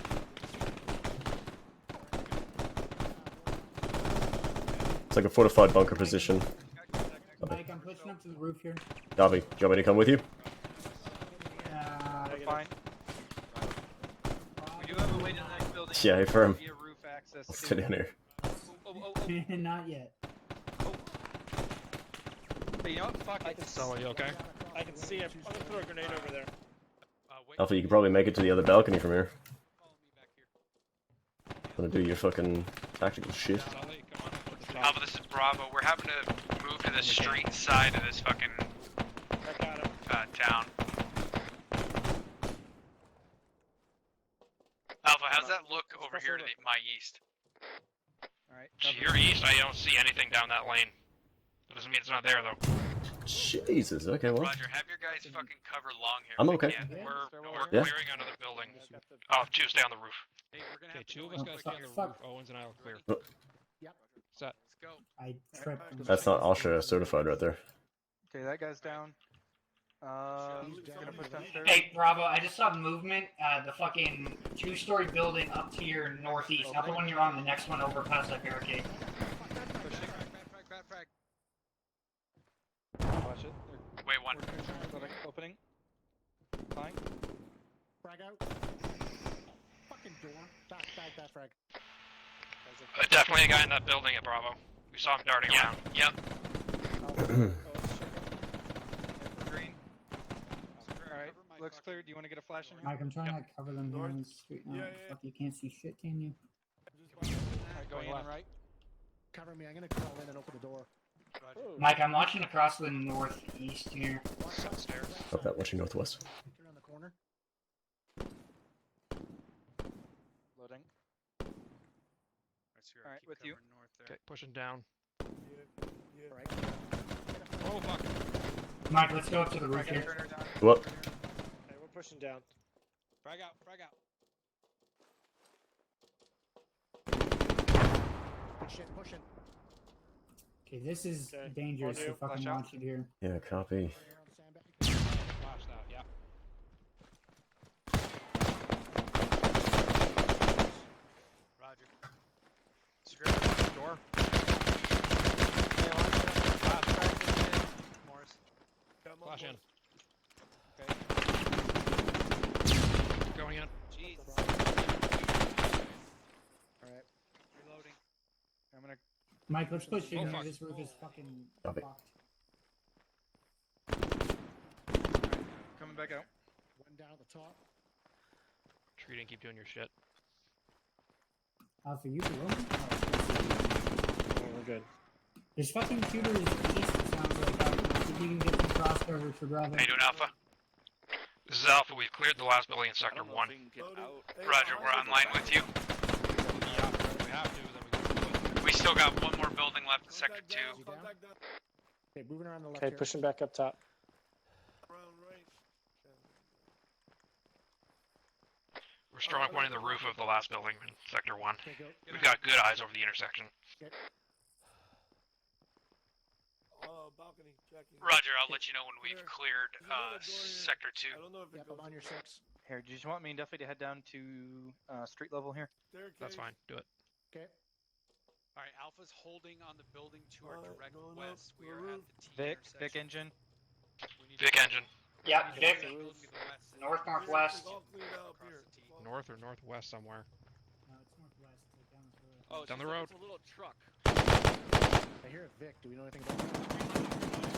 it's like a fortified bunker position. Mike, I'm pushing up to the roof here. Darby, do you want me to come with you? We're fine. We do have a way to the next building. Yeah, firm. Via roof access. Let's get in here. Not yet. But you know what? Fuck it. So, are you okay? I can see him. I'm gonna throw a grenade over there. Wait. Alpha, you can probably make it to the other balcony from here. Gonna do your fucking tactical shit. Alpha, this is Bravo. We're having to move to the street side of this fucking town. Alpha, how's that look over here to my east? Alright. To your east, I don't see anything down that lane. That doesn't mean it's not there, though. Jesus, okay, well. Roger, have your guys fucking cover long here. I'm okay. Yeah, we're Yeah. clearing another building. Oh, two, stay on the roof. Hey, we're gonna Okay, have to two go of us in gotta quick stay on here. the roof. Owens and I will clear. Oh. Set. Let's go. I tripped. That's not OSHA certified right there. Okay, that guy's down. Gonna push downstairs. Hey, Bravo, I just saw movement. The fucking two-story building up to your northeast. Not the one you're on, the next one over past that barricade. Pushing. Frag. Watch it. Wait, one. Opening. Fine. Frag out. Fucking door. Back, frag. Definitely a guy in that building at Bravo. We saw him darting around. Yep. Green. Alright, looks clear. Do you want to get a flash in here? Mike, I'm trying to cover them here on the street now. Fuck, you can't see shit, can you? Alright, going in and right. Cover me. I'm gonna crawl in and open the door. Mike, I'm watching across the northeast here. Upstairs. Fuck that, watching northwest. Around the corner. Loading. Alright, with you. Okay, pushing down. Right. Oh fuck. Mike, let's go up to the roof here. Turner down. What? Okay, we're pushing down. Frag out. Pushing. Okay, this is Okay, dangerous on to you. fucking Watch out. watch it here. Yeah, copy. Flash that, yeah. Roger. Secure Door. Morris. Flash in. Okay. Going in. Jeez. Alright. Reloading. I'm gonna. Mike, let's push in Oh, here. fuck. This roof is fucking Copy. fucked. Coming back out. One down at the top. Tree didn't keep doing your shit. Alpha, you below me? Oh, we're good. There's fucking shooters east, it sounds like. If you can get some cross coverage for Bravo. How you doing, Alpha? This is Alpha. We've cleared the last building in I Sector don't know 1. if we can get out. Roger, we're online with you. Yeah, if we have to, then we can. We still got one more building left in Sector 2. You down? Okay, moving around the left Okay, here. pushing back up top. We're strong pointing the roof of the last building in Sector 1. Okay, go. We've got good eyes over the intersection. Balcony checking. Roger, I'll let you know when we've cleared Sector 2. I don't know if it Yep, goes I'm on your 6. Here, do you just want me and Duffy to head down to street level here? That's fine. Do it. Okay. All right, Alpha's holding on the building to our Alright, direct going up, west. We the are roof. at the T Vic intersection. engine. We need Vic to- engine. Yep, we need Vic. to go to the west and Northwest. All cleaned up across here. the T. North or northwest somewhere. No, it's northwest. It's like down this road. Oh, it's Down just the road. It's a little truck. I hear it, Vic. Do we know anything about that?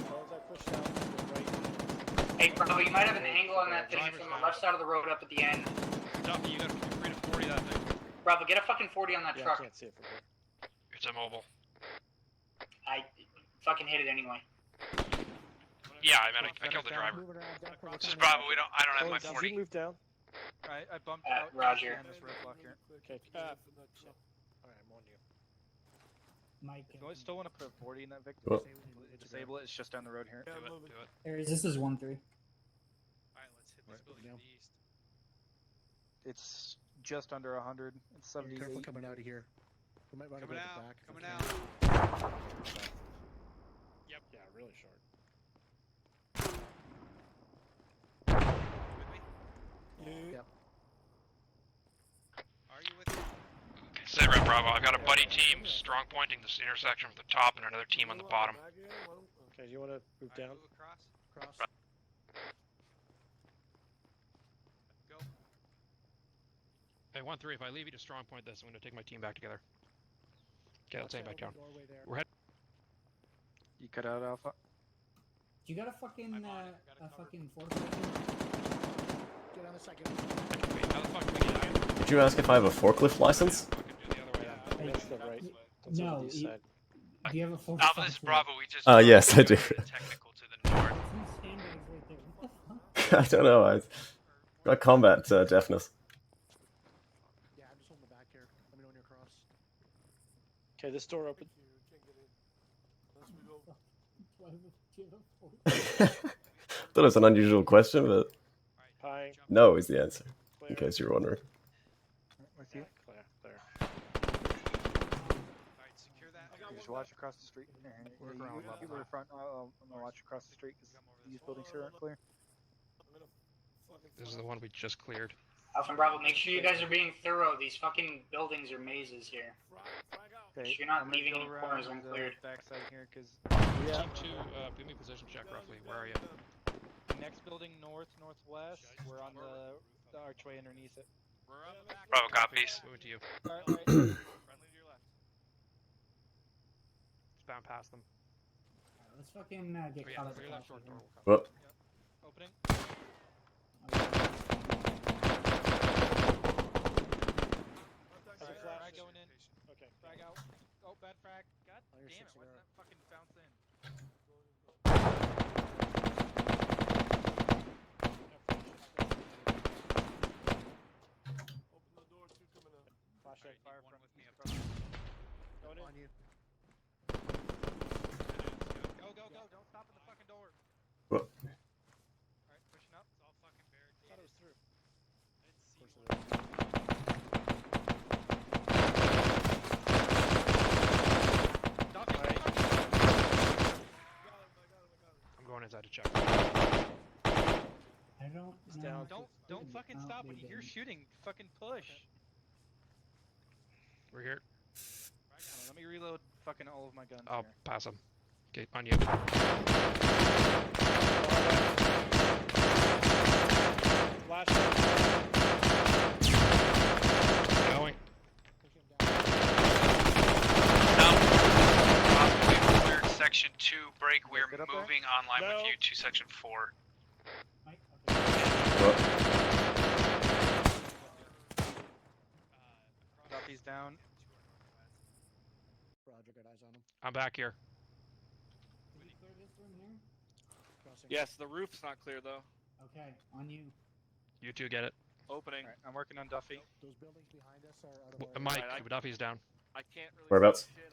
As I push down to the right. Hey, Bravo, you might have an angle on that thing from the left side of the road up at the end. Duffy, you got to free to 40 that thing. Bravo, get a fucking 40 on that Yeah, I truck. can't see it from here. It's immobile. I fucking hit it anyway. Yeah, I mean, I killed the driver. Moving around, down for This is Bravo. I don't have Oh, my did 40. you move down? I bumped Uh, out Roger. on this roadblock here. Okay. Alright, I'm on you. Mike. If you still want to put a 40 in that Vic, Well- disable it. It's just down the road here. Do it. Aries, this is 1-3. All right, let's hit this building Yeah. to the east. It's just under 100. It's Be careful 78. coming out of here. We might want to go Coming to the out, back. if coming we out. can. Yeah, really short. With me? Yep. Are you with me? Say Red Bravo. I've got a buddy team strong pointing this intersection from the top and another team on the bottom. Okay, do you want to move All right, down? move across. Cross. Go. Hey, 1-3. If I leave you to strong point this, I'm going to take my team back together. Okay, let's head back down. Doorway there. We're heading. You cut out Alpha. You got a fucking forklift? Get on the second. Wait, how the fuck do we get out? Did you ask if I have a forklift license? Fucking do the other way then. That's the right. That's No, what he said. Do you have a full? Alpha, this is Bravo. We just. Yes, I do. Technical to the north. There's some sandbags right there. What the fuck? I don't know. I got combat deafness. Yeah, I'm just holding the back here. Let me know when you're across. Okay, this door open. Why would you have a forklift? Thought it was an unusual question, but Pie. no is the answer. In Clear. case you're wondering. With you. Clear. Clear. Alright, secure that. Just watch across the street. Work around level You were front. I'm gonna watch across the street because these buildings here aren't clear. This is the one we just cleared. Alpha and Bravo, make sure you guys are being thorough. These fucking buildings are mazes here. Okay, You're not I'm gonna leaving go any around corners the uncleared. backside here because Team 2, give me a position check roughly. Where are you? Next building northwest. We're on the archway underneath it. Bravo copies. Moving to you. Alright, friendly to your left. Just bound past them. Let's fucking get Oh, yeah, caught up. clear in that the short door. traffic. Well, Opening. Frag going in. Okay. Frag out. Oh, bad frag. God Oh, you're damn it. six Why ago. did that fucking bounce in? Flashlight fire from with me up Going in. On you. Go, go, go. Don't stop at the fucking door. What? Alright, pushing up. It's all fucking barricaded. Thought it was through. I'm going inside to check. I don't know. down. if it's Don't good. fucking Oh, stop they when you hear didn't. shooting. Fucking push. We're here. Let me reload fucking all of my guns I'll here. pass them. Okay, on you. Flashlight. Going. We've cleared section 2 break. We're Get up there? moving online No. with you to section 4. Mike, okay. well, Duffy's down. Roger, got eyes on him. I'm back here. Did we clear this room here? Crossing. Yes, the roof's not clear though. Okay, on you. You two get it. Opening. Alright, I'm working on Duffy. Those buildings behind us are out of our Mike, Alright, Duffy's down. I can't really. Whereabouts? see shit,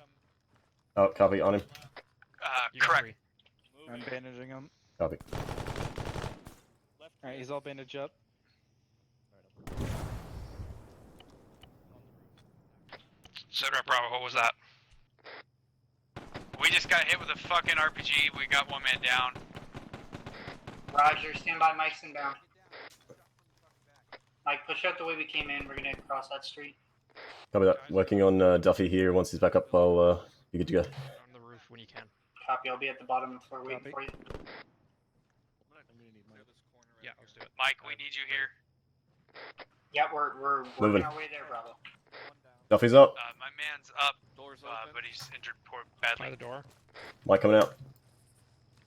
I'm oh, copy on him. You got Correct. 3. I'm moving. bandaging him. Copy. Left Alright, he's all bandaged up. Sitrep Bravo, what was that? We just got hit with a fucking RPG. We got one man down. Roger, stand by. Mike's inbound. Mike, push out the way we came in. We're gonna cross that street. Copy that. Working on Duffy here. Once he's back up, I'll be good to go. On the roof when you can. Copy. I'll be at the bottom of the floor waiting Copy. for you. Yeah, let's do it. Mike, we need you here. Yeah, we're Moving. working our way there, Bravo. Duffy's up. My man's up, Doors open. but he's injured poor By badly. the door. Mike coming out.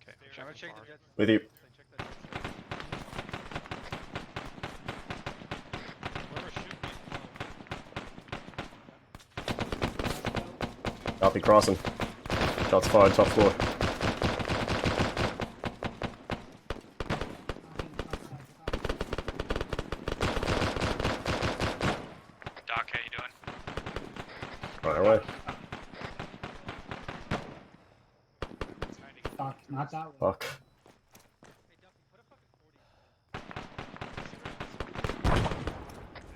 Okay. I'm gonna check the jets. With you. Check the jets. Whoever's shooting. Copy crossing. Shots fired, top floor. Doc, how you doing? Right away. Fuck, not that way. Fuck.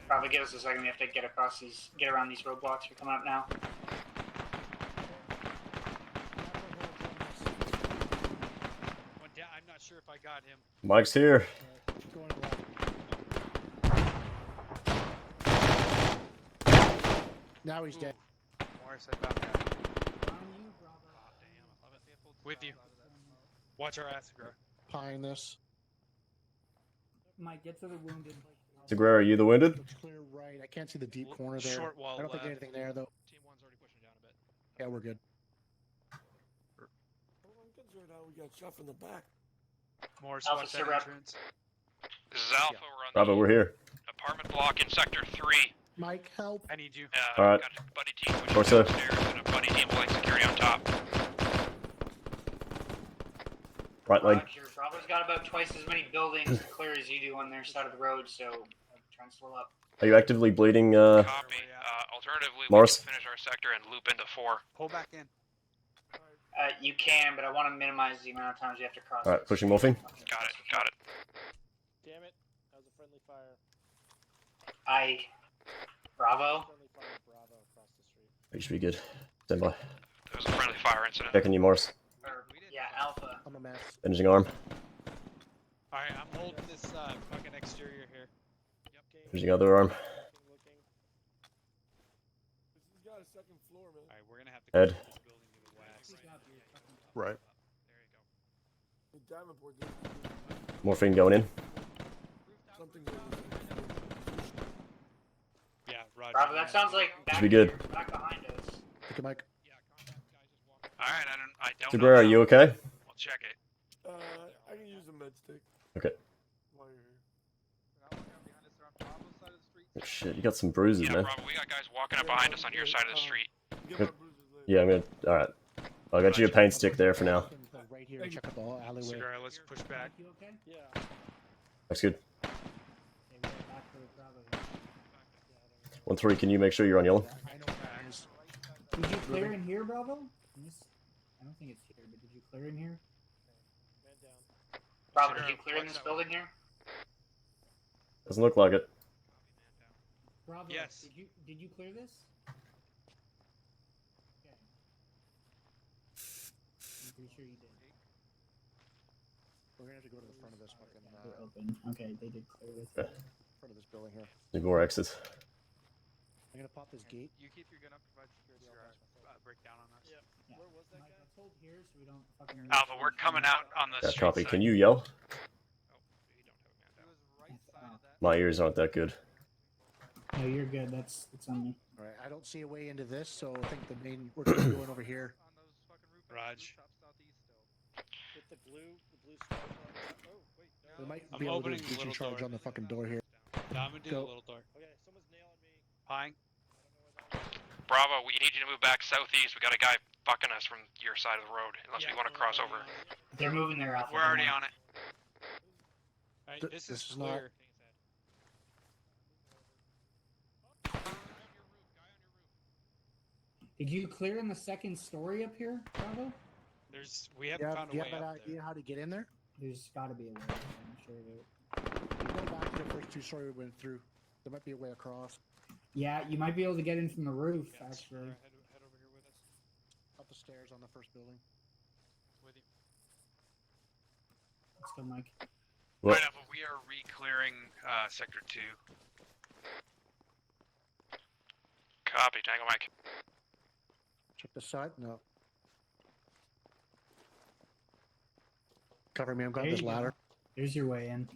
Probably give us a second. We have to get around these roadblocks. We're coming up now. One down. I'm not sure if I got him. Mike's here. Going left. Now he's dead. Morris, I found that. On you, Bravo. With you. Watch our ass, bro. Pieing this. Mike, get to the wounded. Segura, are you the wounded? Looks clear right. I can't see the deep corner there. Short wall I don't think left. anything there though. Team 1's already pushing down a bit. Yeah, we're good. I'm concerned how we got shot from the back. Morris, Alpha, watch sit that rep. entrance. This is Alpha. We're on Bravo, we're here. apartment block in Sector 3. Mike, help. I need you. Alright. Got a buddy team pushing Corso. downstairs and a buddy team holding security on top. Right leg. Roger. Bravo's got about twice as many buildings to clear as you do on their side of the road, so try and slow up. Are you actively bleeding, Copy. Alternatively, Morris? we can finish our sector and loop into 4. Pull back in. You can, but I want to minimize the amount of times you have to cross. Alright, pushing morphine. Got it. Got it. Damn it. That was a friendly fire. Bravo. Friendly fire, Bravo, across the street. You should be good. Stand by. There was a friendly fire incident. Checking you, Morris. Yeah, Alpha. I'm a mess. Finishing arm. Alright, I'm holding this fucking exterior here. Finishing other arm. Looking. This has got a second floor, man. Alright, we're gonna have to Head. close this building to the west. Right. Hey, Davenport, this Morphine going in. something. Yeah, Roger. Bravo, that sounds like back, Should be good. back behind us. Take a mic. Alright, I don't Super, know. are you okay? We'll check it. I can use a med stick. Okay. While you're here. Oh, shit, you got some bruises, Yeah, man. Bravo, we got guys walking up behind us on your side of the street. Get Good. my bruises later. Yeah, I'm gonna. Alright. I got you a pain stick there for now. Right here, check out the whole alleyway. Cigar, let's push back. You okay? Yeah. That's good. Okay, we're back to Bravo. 1-3, can you make sure you're on yellow? I know where it is. Did you clear in here, Bravo? I don't think it's here, but did you clear in here? Man down. Bravo, did you clear in this building here? Doesn't look like it. Bravo, Yes. Did you clear this? Okay. I'm pretty sure you did. We're gonna have to go to the front of this fucking They're open. Okay, they did clear this. Okay. front of this building here. Need more exits. I'm gonna pop this gate. You keep your gun up, provide security. Break down on us. Yeah. Yeah. Where was that Mike, guy? let's hold here so we don't fucking. Alpha, we're coming out on the Yeah, street copy. side. Can you yell? He was right side of that. My ears aren't that good. No, you're good. That's on me. All right, I don't see a way into this, so I think the main we're gonna be going over here. On those fucking Raj. rooftops southeast still. Hit the blue stars on that. Oh, wait. We No. might I'm be able to do a opening the breaching little charge door. on the fucking door here. Yeah, I'm gonna do Go. the little door. Okay, someone's nailing me. Pine. Bravo, we need you to move back southeast. We got a guy fucking us from your side of the road, unless we want to cross over. They're moving their Alpha. We're already on it. Alright, Th- this this is is not- clear. Did you clear in the second story up here, Bravo? We haven't Yeah, found a do you way have an up idea there. how to get in there? There's got to be a way. I'm sure there. You go back to the first two story we went through. There might be a way across. Yeah, you might be able to get in from the roof, actually. Head over here with us. Up the stairs on the first building. With you. Let's go, Mike. What? Right, Alpha, we are re-clearing Sector 2. Copy, Tango Mike. Check the side. No. Cover me. I'm going There this you go. ladder. There's your way in.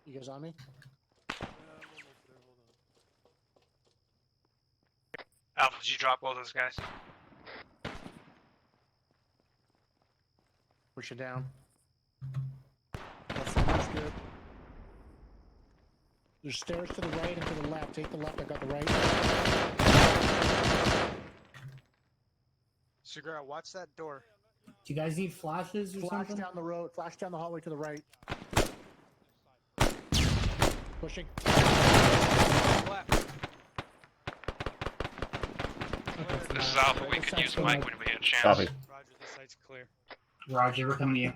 You guys on me? Alpha, did you drop all those guys? Push it down. That's good. There's stairs to the right and to the left. Take the left. I got the right. Cigar, watch that door. Do you guys need flashes or Flash something? down the road. Flash down the hallway to the right. Pushing. This is Alpha, we could use Mike when we get a chance. Copy. Roger, this site's clear. Roger, we're coming to you.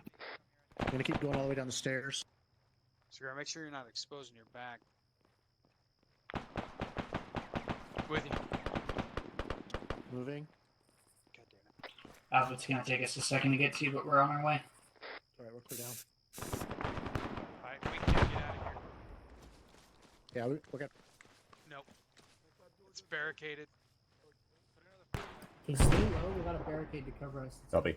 I'm gonna keep going all the way down the stairs. Cigar, make sure you're not exposing your back. With you. Moving. God damn it. Alpha's gonna take us a second to get to you, but we're on our way. All right, we're clear down. Alright, we can get out of here. Yeah, we're good. Nope. It's barricaded. Hey, stay low. We got a barricade to cover us. Copy.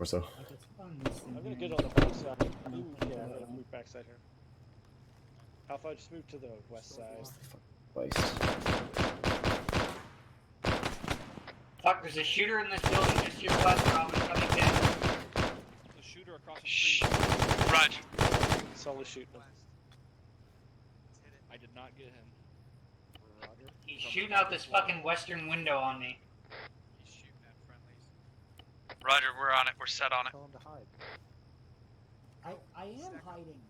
Or so. Like, it's fun this thing I'm gonna here. get on the backside. Ooh, yeah, I'm gonna move backside here. Alpha, just move to the west side. Waste. Fuck, there's a shooter in this building just to your west, probably coming in. The shooter across the street. Roger. Solely shooting him. I did not get him. He's shooting out this fucking western window on me. He's shooting at friendlies. Roger, we're on it. We're set on it. Tell him to hide. I am hiding.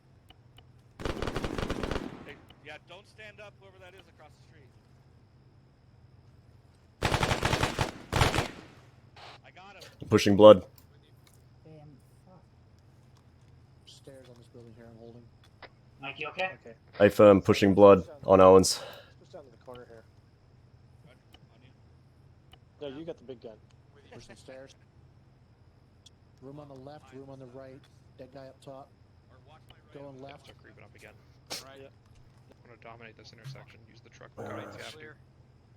Hey, yeah, don't stand up, whoever that is across the street. I got him. Pushing blood. Damn, fuck. Stairs on this building here. I'm holding. Mike, you okay? Okay. A firm pushing blood on Owens. Push down to the corner here. No, you got the big gun. Push some stairs. Room on the left, room on the right. Dead guy up top. Going left. Start creeping up again. Right. I'm gonna dominate this intersection. Use the truck for guidance. Have to.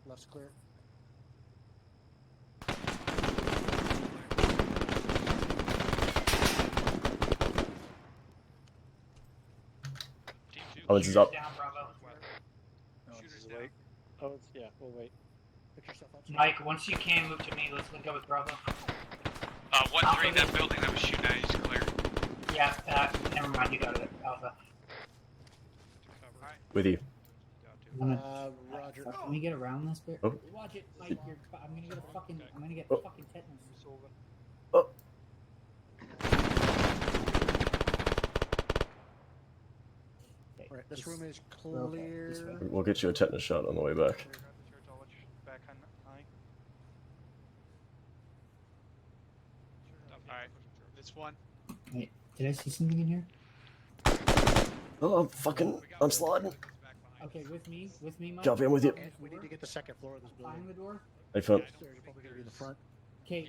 Left's clear. Team 2. Owens is up. Down, Bravo. Shooter's awake. Oh, it's, yeah, we'll wait. Pick yourself up. Mike, once you can, move to me. Let's link up with Bravo. 1-3, that building that was shooting at you is clear. Yeah, never mind, you got it, Alpha. With you. Roger. Can we get around this bit? Oh. Watch it, Mike. I'm gonna get a fucking. I'm gonna get Oh. fucking tetanus. Oh. Okay, Alright, this room is we're okay. This clear. way. We'll get you a tetanus shot on the way back. Back on high. Alright, this one. Wait, did I see something in here? Oh, I'm sliding. Okay, with me, Mike. Jump in with you. We need to get the second floor of this building. Behind the door. A firm. Stairs are probably gonna be in the front. Okay,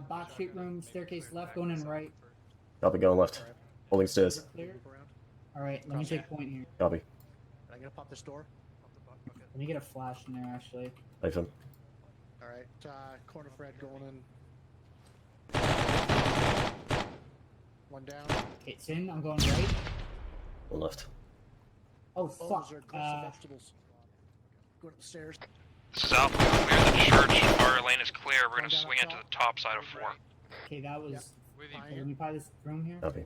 box shaped room, staircase left, going in right. Copy, going left. Holding stairs. Clear. Alright, let me take point here. Copy. I'm gonna pop this door. Let me get a flash in there, actually. A firm. Alright, corner Fred going in. One down. Okay, it's in. I'm going right. One left. Oh, Oh, fuck. those are aggressive vegetables. Go up the stairs. This is Alpha. We're clear the church. Our lane is clear. We're gonna swing it to the top side of 4. Okay, that was. Yep. Okay, let me buy this room here. Copy.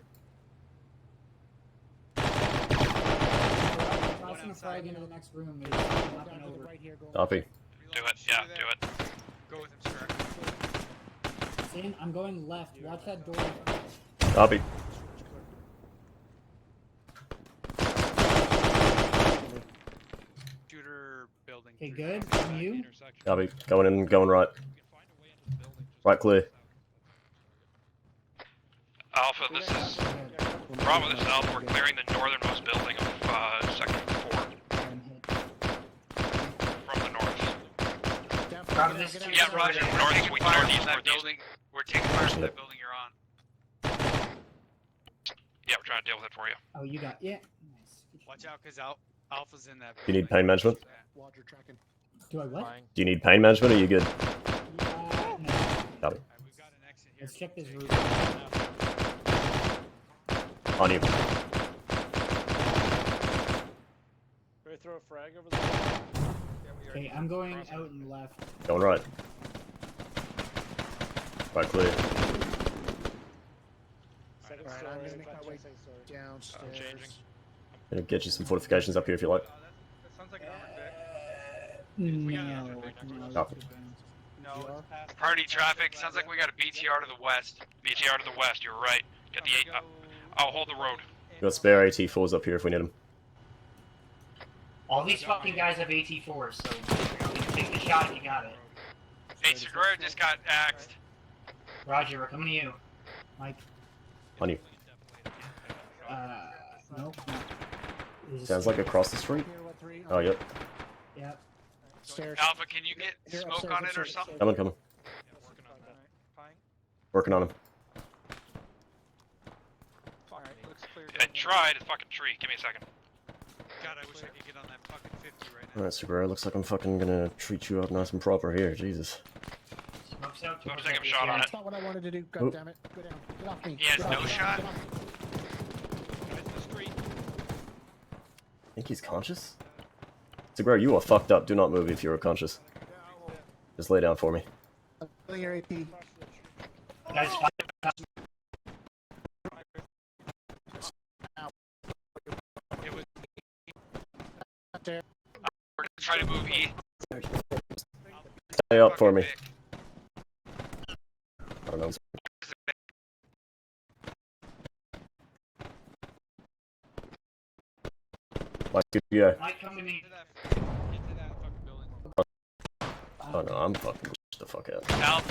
Crossing the flag into the next room. It's up and over. Right here, going Copy. Do it. Yeah, do it. Go with him, Strack. It's in. I'm going left. Watch that door. Copy. Shooter building. Okay, good. From you. Copy. Going in, going right. Right clear. Alpha, this is Bravo. This is Alpha. We're clearing the northernmost building of Sector 4 from the north. Bravo, this is Yeah, Roger. Northeast, Fire from northeast, that northeast. building. We're taking fire from that building you're on. Yeah, we're trying to deal with it for you. Oh, you got. Yeah. Nice. Watch out, because Alpha's in that Do you building. need pain management? Roger tracking. Do I what? Do you need pain management or are you good? No. Copy. Alright, we've got an exit here. Let's check this room. On you. Ready to throw a frag over there? Okay, I'm going out and left. Going right. Right clear. Second Alright, story. I'm gonna make my way second story. downstairs. changing. Gonna get you some fortifications up here if you like. That sounds like an armored bit. No. Copy. No, it's past. Party traffic. Sounds like we got a BTR to the west. BTR to the west. You're right. Get the 8. I'll hold the road. We've got spare AT4s up here if we need them. All these fucking guys have AT4s, so you can take the shot if you got it. Hey, Segura just got axed. Roger, we're coming to you. Mike. On you. Nope. Sounds like across the street. Oh, yep. Yep. Stairs. Alpha, can you get smoke on it or something? Coming, coming. Working on him. Alright, looks clear. I tried. It's fucking tree. Give me a second. God, I wish I could get on that fucking 50 right now. Alright, Super. Looks like I'm fucking gonna treat you up nice and proper here. Jesus. Smoke south. I'm taking a shot on it. That's not what I wanted to do. God damn it. Go down. Get off me. He has Get no off me. shot? Get off me. Guys in the street. I think he's conscious? Segura, you are fucked up. Do not move if you are conscious. Just lay down for me. I'm pulling your AP. Guys, It was. There. We're gonna try to move E. Stay up for me. I don't know. Like, yeah. Mike, come to me. Oh no, I'm fucking the fuck out. Al,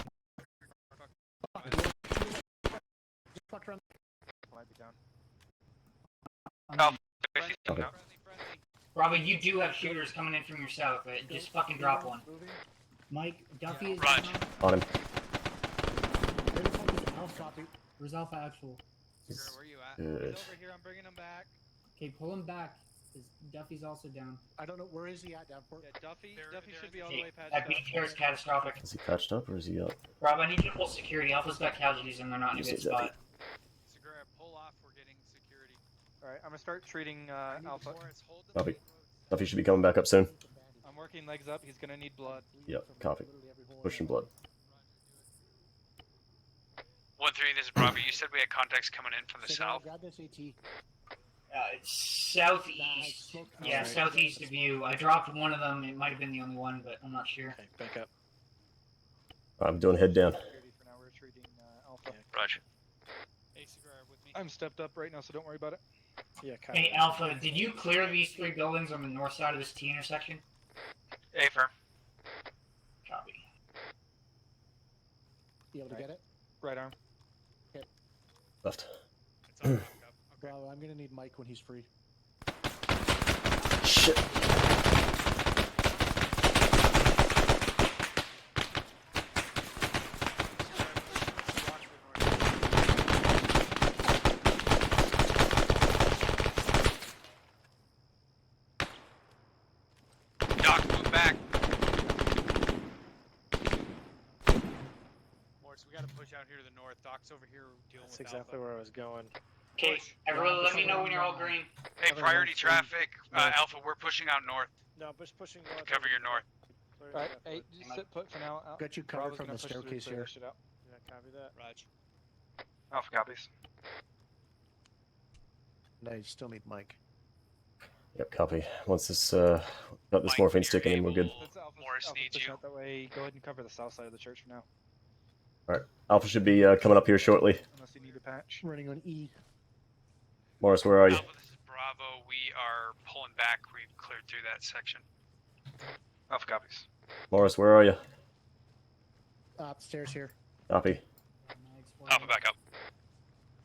Fuck around. Al, Okay. Bravo, you do have shooters coming in from your south, but just fucking drop one. Mike, Duffy is Raj. down. On him. Where the fuck is Alpha? Where's Alpha Actual? Where you at? Good. He's over here. I'm bringing him back. Okay, pull him back. 'Cause Duffy's also down. I don't know. Where is he at, Davenport? Yeah, Duffy should be all the Okay, way patched that up. BTR is catastrophic. Is he patched up or is he up? Rob, I need you to pull security. Alpha's got casualties and they're not in a Yes, good he's up. spot. Segura, pull off. We're getting security. Alright, I'm gonna start treating Alpha. Copy. Duffy should be coming back up soon. I'm working legs up. He's gonna need blood. Yep, copy. Pushing blood. 1-3, this is Bravo. You said we had contacts coming in from the south. Grab this AT. Southeast. Yeah, Alright. southeast of you. I dropped one of them. It might have been the only one, but I'm not sure. Okay, back up. I'm doing head down. Security for now. We're treating Alpha. Roger. Hey, Segura, with me. I'm stepped up right now, so don't worry about it. Yeah, Hey, Alpha, did you clear these 3 buildings on the north side of this T intersection? A firm. Copy. Be able to get it? Right arm. Left. Bravo, I'm gonna need Mike when he's free. Shit. Doc, move back. Morris, we gotta push out here to the north. Doc's over here dealing That's with exactly Alpha. where I was going. Okay, everyone, let me know when you're all green. Hey, priority traffic. Alpha, we're pushing out north. No, just pushing north. Cover your north. Alright, hey, just sit put for now. Got you covered Bravo's from gonna the push through to staircase clear here. this shit out. Yeah, copy that. Raj. Alpha copies. No, you still need Mike. Yep, copy. Once this got this Mike, morphine you're sticking in, we're good. able- Let's Alpha, Morris Alpha needs push you. out that way. Go ahead and cover the south side of the church for now. Alright. Alpha should be coming up here shortly. Unless you need a patch. Running on E. Morris, where are you? Alpha, this is Bravo. We are pulling back. We've cleared through that section. Alpha copies. Morris, where are you? Upstairs here. Copy. Alpha back up.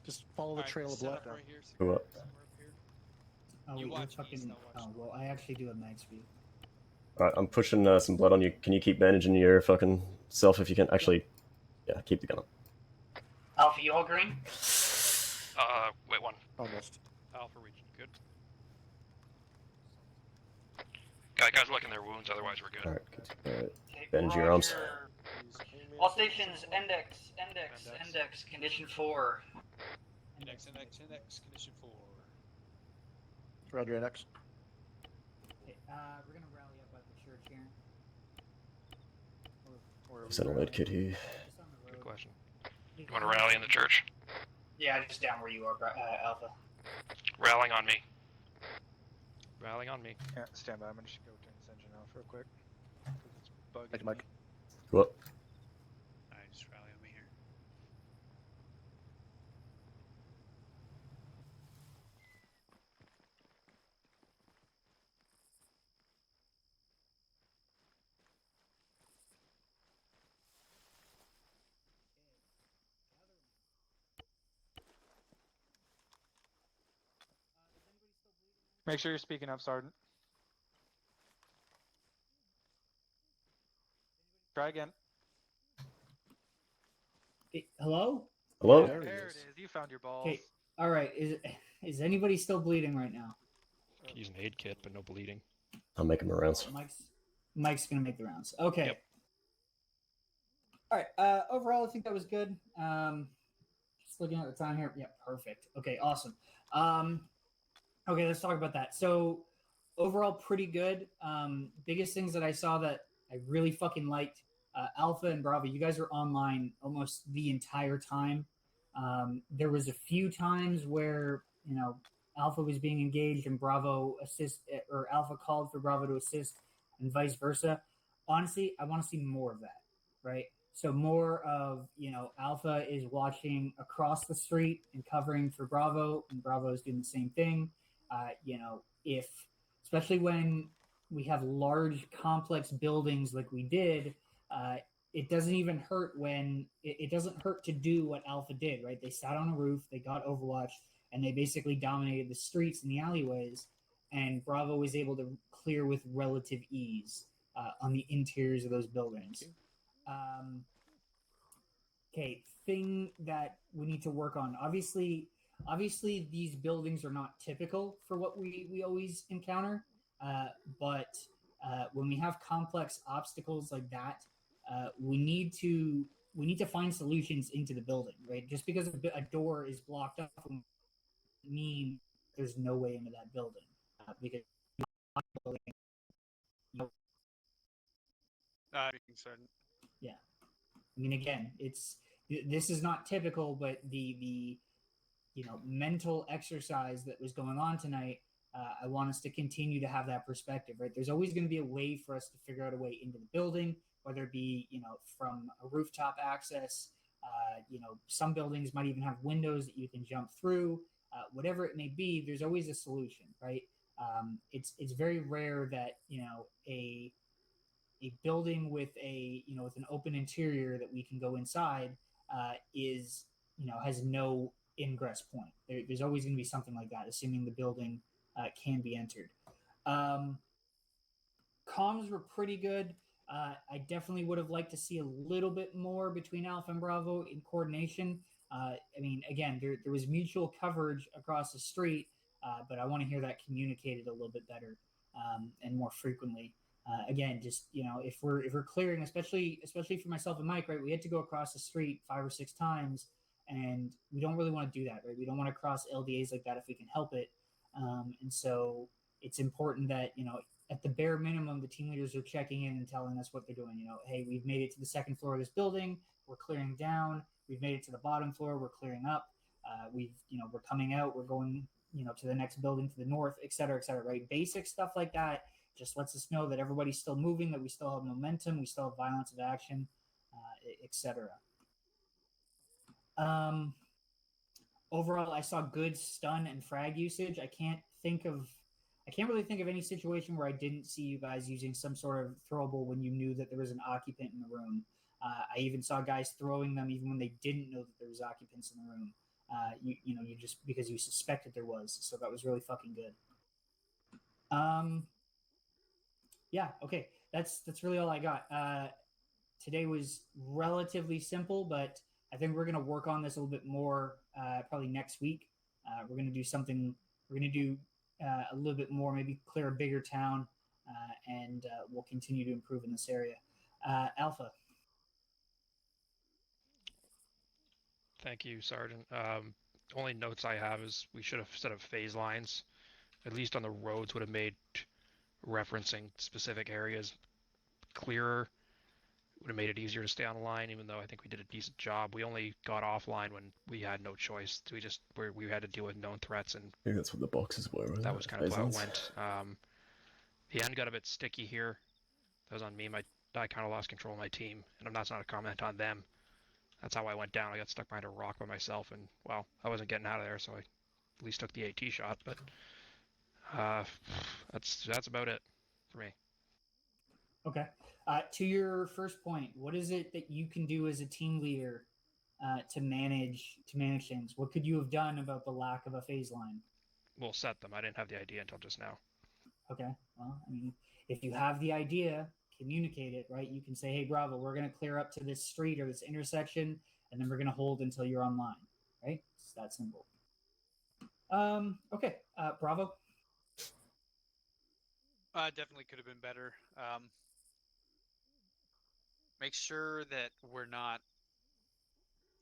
Just follow the trail of blood. Right here. Who up? Oh, You wait, watch fucking. east, I'll watch Oh, well, I actually do have mag speed. Alright, I'm pushing some blood on you. Can you keep bandaging your fucking self if you can? Actually, yeah, keep the gun up. Alpha, you all green? Wait, one. Almost. Alpha region. Good. Guys, look in their wounds. Otherwise, we're good. Alright, bandage your arms. All stations, index, condition 4. Index, condition 4. Roger, next. Okay, we're gonna rally up at the church here. Send a lead kit here. Just on the road. Good question. You want to rally in the church? Yeah, just down where you are, Alpha. Rallying on me. Rallying on me. Yeah, stand by. I'm gonna just go turn this engine off real quick. 'Cause it's bugging Thank you, Mike. me. Go up. Alright, just rally on me here. Make sure you're speaking up, Sergeant. Try again. Hey, hello? Hello? There he There is. it is. You found your balls. Okay. Alright, is anybody still bleeding right now? Use an aid kit, but no bleeding. I'm making my rounds. Mike's gonna make the rounds. Okay. Yep. All right. Overall, I think that was good. Just looking at the time here. Yeah, perfect. Okay, awesome. Okay, let's talk about that. So overall, pretty good. Biggest things that I saw that I really fucking liked. Alpha and Bravo, you guys were online almost the entire time. There was a few times where Alpha was being engaged and Bravo or Alpha called for Bravo to assist, and vice versa. Honestly, I want to see more of that, right? So more of Alpha is watching across the street and covering for Bravo, and Bravo is doing the same thing. If especially when we have large complex buildings like we did, it doesn't even hurt when it doesn't hurt to do what Alpha did, right? They sat on a roof, they got Overwatch, and they basically dominated the streets and the alleyways, and Bravo was able to clear with relative ease on the interiors of those buildings. Okay, thing that we need to work on. Obviously, these buildings are not typical for what we always encounter, but when we have complex obstacles like that, we need to find solutions into the building, right? Just because a door is blocked off doesn't mean there's no way into that building, because yeah. I mean, again, this is not typical, but the mental exercise that was going on tonight, I want us to continue to have that perspective, right? There's always going to be a way for us to figure out a way into the building, whether it be from a rooftop access. Some buildings might even have windows that you can jump through. Whatever it may be, there's always a solution, right? It's very rare that a building with with an open interior that we can go inside is has no ingress point. There's always going to be something like that, assuming the building can be entered. Comms were pretty good. I definitely would have liked to see a little bit more between Alpha and Bravo in coordination. I mean, again, there was mutual coverage across the street, but I want to hear that communicated a little bit better and more frequently. Again, just if we're clearing, especially for myself and Mike, right? We had to go across the street 5 or 6 times, and we don't really want to do that, right? We don't want to cross LDAs like that if we can help it. And so it's important that at the bare minimum, the team leaders are checking in and telling us what they're doing. Hey, we've made it to the second floor of this building. We're clearing down. We've made it to the bottom floor. We're clearing up. We're coming out. We're going, to the next building to the north, et cetera, right? Basic stuff like that just lets us know that everybody's still moving, that we still have momentum, we still have violence of action, etc. Overall, I saw good stun and frag usage. I can't really think of any situation where I didn't see you guys using some sort of throwable when you knew that there was an occupant in the room. I even saw guys throwing them even when they didn't know that there was occupants in the room. You just because you suspected there was. So that was really fucking good. Yeah, okay. That's really all I got. Today was relatively simple, but I think we're going to work on this a little bit more probably next week. We're going to do something. We're going to do a little bit more, maybe clear a bigger town, and we'll continue to improve in this area. Alpha. Thank you, Sergeant. Only notes I have is we should have set up phase lines, at least on the roads, would have made referencing specific areas clearer. Would have made it easier to stay on the line, even though I think we did a decent job. We only got offline when we had no choice. We had to deal with known threats, and I think that's what the boxes were. Right? That was kind of how it went. The end got a bit sticky here. That was on me. I kind of lost control of my team, and that's not a comment on them. That's how I went down. I got stuck behind a rock by myself, and well, I wasn't getting out of there, so I at least took the AT shot. But that's about it for me. Okay. To your first point, what is it that you can do as a team leader to manage things? What could you have done about the lack of a phase line? We'll set them. I didn't have the idea until just now. Okay. Well, I mean, if you have the idea, communicate it, right? You can say, "Hey, Bravo, we're going to clear up to this street or this intersection, and then we're going to hold until you're online." Right? It's that simple. Okay. Bravo. Definitely could have been better. make sure that we're not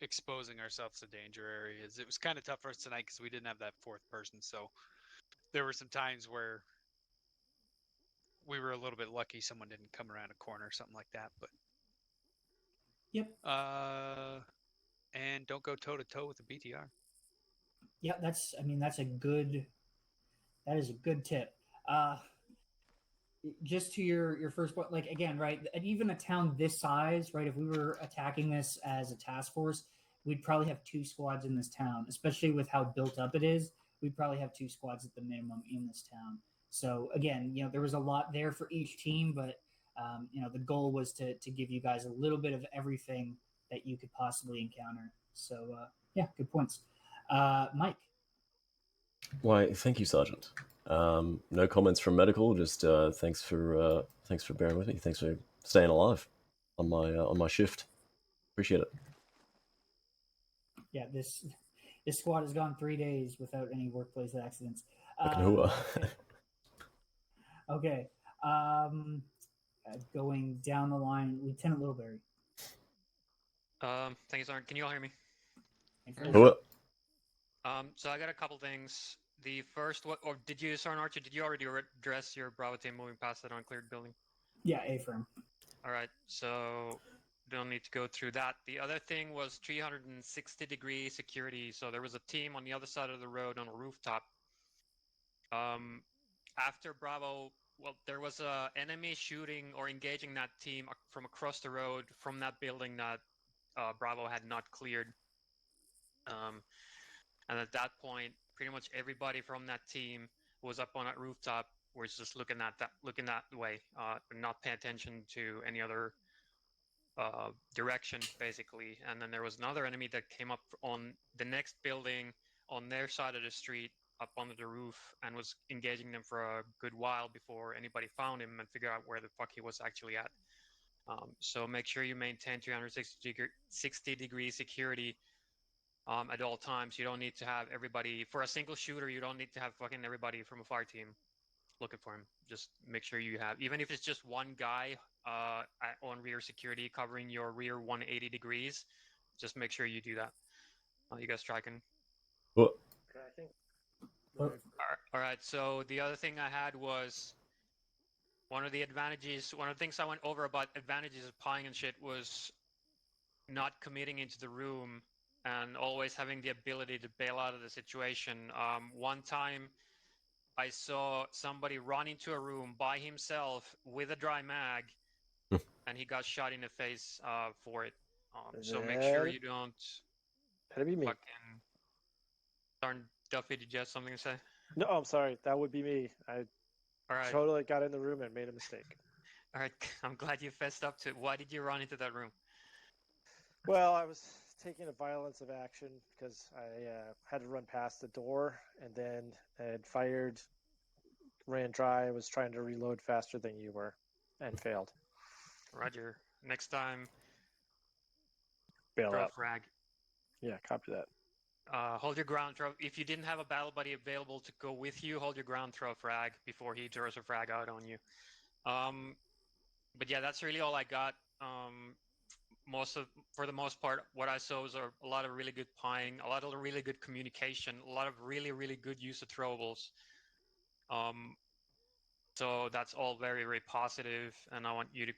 exposing ourselves to danger areas. It was kind of tough for us tonight because we didn't have that fourth person, so there were some times where we were a little bit lucky someone didn't come around a corner or something like that. But Yep. And don't go toe to toe with the BTR. Yeah, that's a good tip. Just to your first point, like again, right? Even a town this size, right? If we were attacking this as a task force, we'd probably have 2 squads in this town, especially with how built up it is. We'd probably have 2 squads at the minimum in this town. So again, there was a lot there for each team, but the goal was to give you guys a little bit of everything that you could possibly encounter. So yeah, good points. Mike. Why, thank you, Sergeant. No comments from medical. Just thanks for bearing with me. Thanks for staying alive on my shift. Appreciate it. Yeah, this squad has gone 3 days without any workplace accidents. Okay. Going down the line, Lieutenant Littleberry. Thank you, Sergeant. Can you all hear me? So I got a couple things. The first, did you, Sergeant Archer? Did you already address your Bravo team moving past that uncleared building? Yeah, A-firm. All right, so don't need to go through that. The other thing was 360-degree security. So there was a team on the other side of the road on a rooftop. After Bravo, there was a enemy shooting or engaging that team from across the road from that building that Bravo had not cleared. And at that point, pretty much everybody from that team was up on that rooftop. Was just looking that way, not paying attention to any other direction, basically. And then there was another enemy that came up on the next building on their side of the street, up under the roof, and was engaging them for a good while before anybody found him and figured out where the fuck he was actually at. So make sure you maintain 360-degree security at all times. You don't need to have everybody, for a single shooter, you don't need to have fucking everybody from a fire team looking for him. Just make sure you have, even if it's just one guy on rear security covering your rear 180 degrees, just make sure you do that. You guys tracking? What? I think. All right, so the other thing I had was one of the things I went over about advantages of pieing and shit was not committing into the room and always having the ability to bail out of the situation. One time I saw somebody run into a room by himself with a dry mag, and he got shot in the face for it. So make sure you don't. That'd be me. Fucking. Darn Duffy, did you have something to say? No, I'm sorry. That would be me. I totally got in the room and made a mistake. All right, I'm glad you fessed up to it. Why did you run into that room? Well, I was taking a violence of action because I had to run past the door, and then I had fired, ran dry. I was trying to reload faster than you were, and failed. Roger. Next time, bail throw out. Frag. Yeah, copy that. Hold your ground, throw. If you didn't have a battle buddy available to go with you, hold your ground, throw a frag before he throws a frag out on you. But yeah, that's really all I got. For the most part, what I saw was a lot of really good pieing, a lot of really good communication, a lot of really, really good use of throwables. So that's all very, very positive, and I want you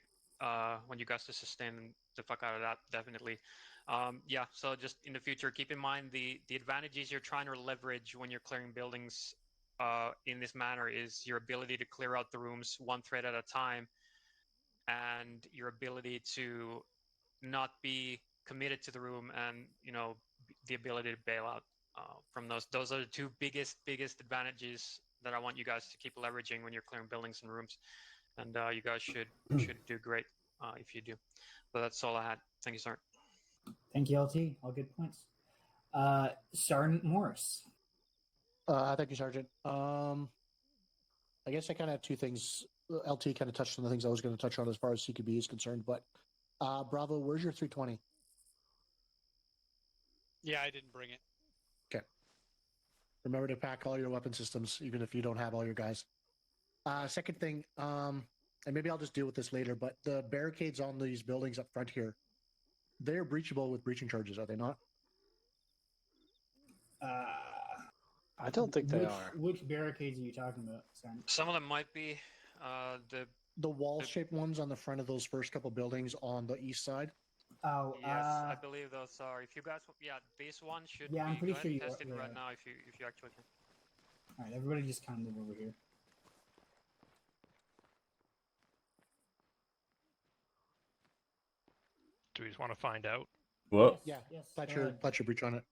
guys to sustain the fuck out of that, definitely. Yeah, so just in the future, keep in mind the advantages you're trying to leverage when you're clearing buildings in this manner is your ability to clear out the rooms one thread at a time, and your ability to not be committed to the room, and the ability to bail out from those. Those are the two biggest advantages that I want you guys to keep leveraging when you're clearing buildings and rooms, and you guys should do great if you do. But that's all I had. Thank you, Sergeant. Thank you, LT. All good points. Sergeant Morris. Thank you, Sergeant. I guess I kind of have 2 things. LT kind of touched on the things I was going to touch on as far as CQB is concerned, but Bravo, where's your 320? Yeah, I didn't bring it. Okay. Remember to pack all your weapon systems, even if you don't have all your guys. Second thing, and maybe I'll just deal with this later, but the barricades on these buildings up front here, they're breachable with breaching charges, are they not? I don't think they which, are. Which barricades are you talking about, Sam? Some of them might be. The wall-shaped ones on the front of those first couple buildings on the east side. Oh, Yes, I believe those are. If you guys, base one should Yeah, I'm be. pretty Go ahead sure and you test are- it you're right right. now if you actually can. All right, everybody just kind of move over here. Do we just want to find out? What? Yeah, Yes. Fletcher breach on it.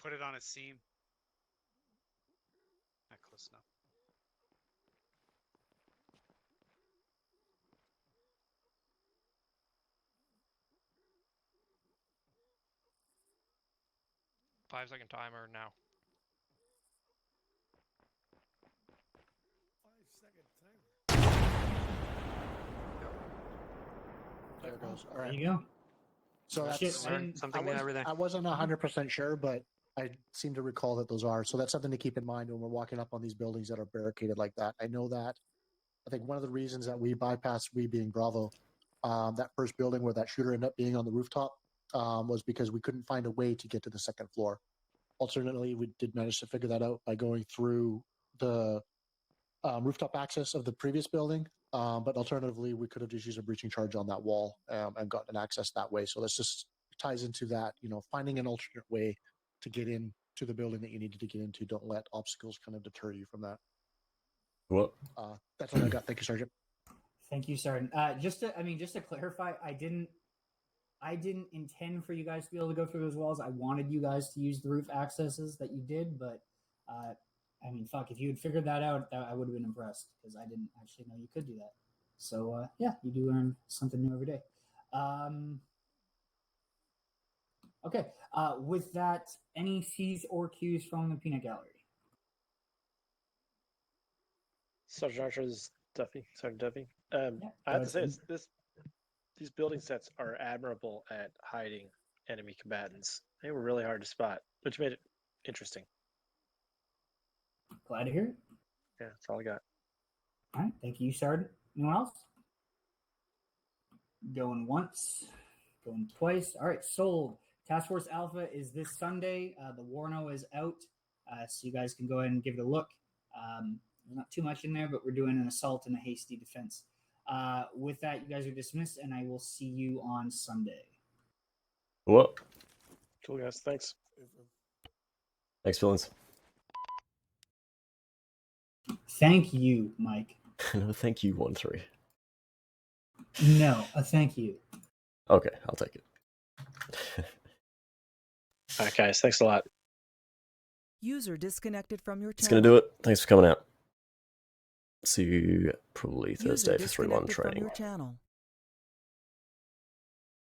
Put it on a seam. Not close enough. Five-second timer now. 5-second timer. There it goes. All There right. you go. So that's Shit, I didn't- something new every day. I wasn't 100% sure, but I seem to recall that those are. So that's something to keep in mind when we're walking up on these buildings that are barricaded like that. I know that. I think one of the reasons that we bypassed, we being Bravo, that first building where that shooter ended up being on the rooftop was because we couldn't find a way to get to the second floor. Alternately, we did manage to figure that out by going through the rooftop access of the previous building. But alternatively, we could have just used a breaching charge on that wall and gotten access that way. So this just ties into that, finding an alternate way to get in to the building that you needed to get into. Don't let obstacles kind of deter you from that. What? That's all I got. Thank you, Sergeant. Thank you, Sergeant. Just to clarify, I didn't intend for you guys to be able to go through those walls. I wanted you guys to use the roof accesses that you did, but fuck, if you had figured that out, I would have been impressed because I didn't actually know you could do that. So yeah, you do learn something new every day. Okay. With that, any C's or Q's from the peanut gallery? Sergeant Archer's Duffy. Sergeant Duffy. Yeah, I have to say, ahead. these building sets are admirable at hiding enemy combatants. They were really hard to spot, which made it interesting. Glad to hear it. Yeah, that's all I got. All right. Thank you, Sergeant. Anyone else? Going once, going twice. All right, sold. Task Force Alpha is this Sunday. The Warno is out, so you guys can go ahead and give it a look. There's not too much in there, but we're doing an assault and a hasty defense. With that, you guys are dismissed, and I will see you on Sunday. What? Cool, guys. Thanks. Thanks, villains. Thank you, Mike. No, thank you, 1-3. No, thank you. Okay, I'll take it. All right, guys. Thanks a lot. User disconnected from your channel. It's gonna do it. Thanks for coming out. See you probably User Thursday for 3-1 disconnected from training. your channel.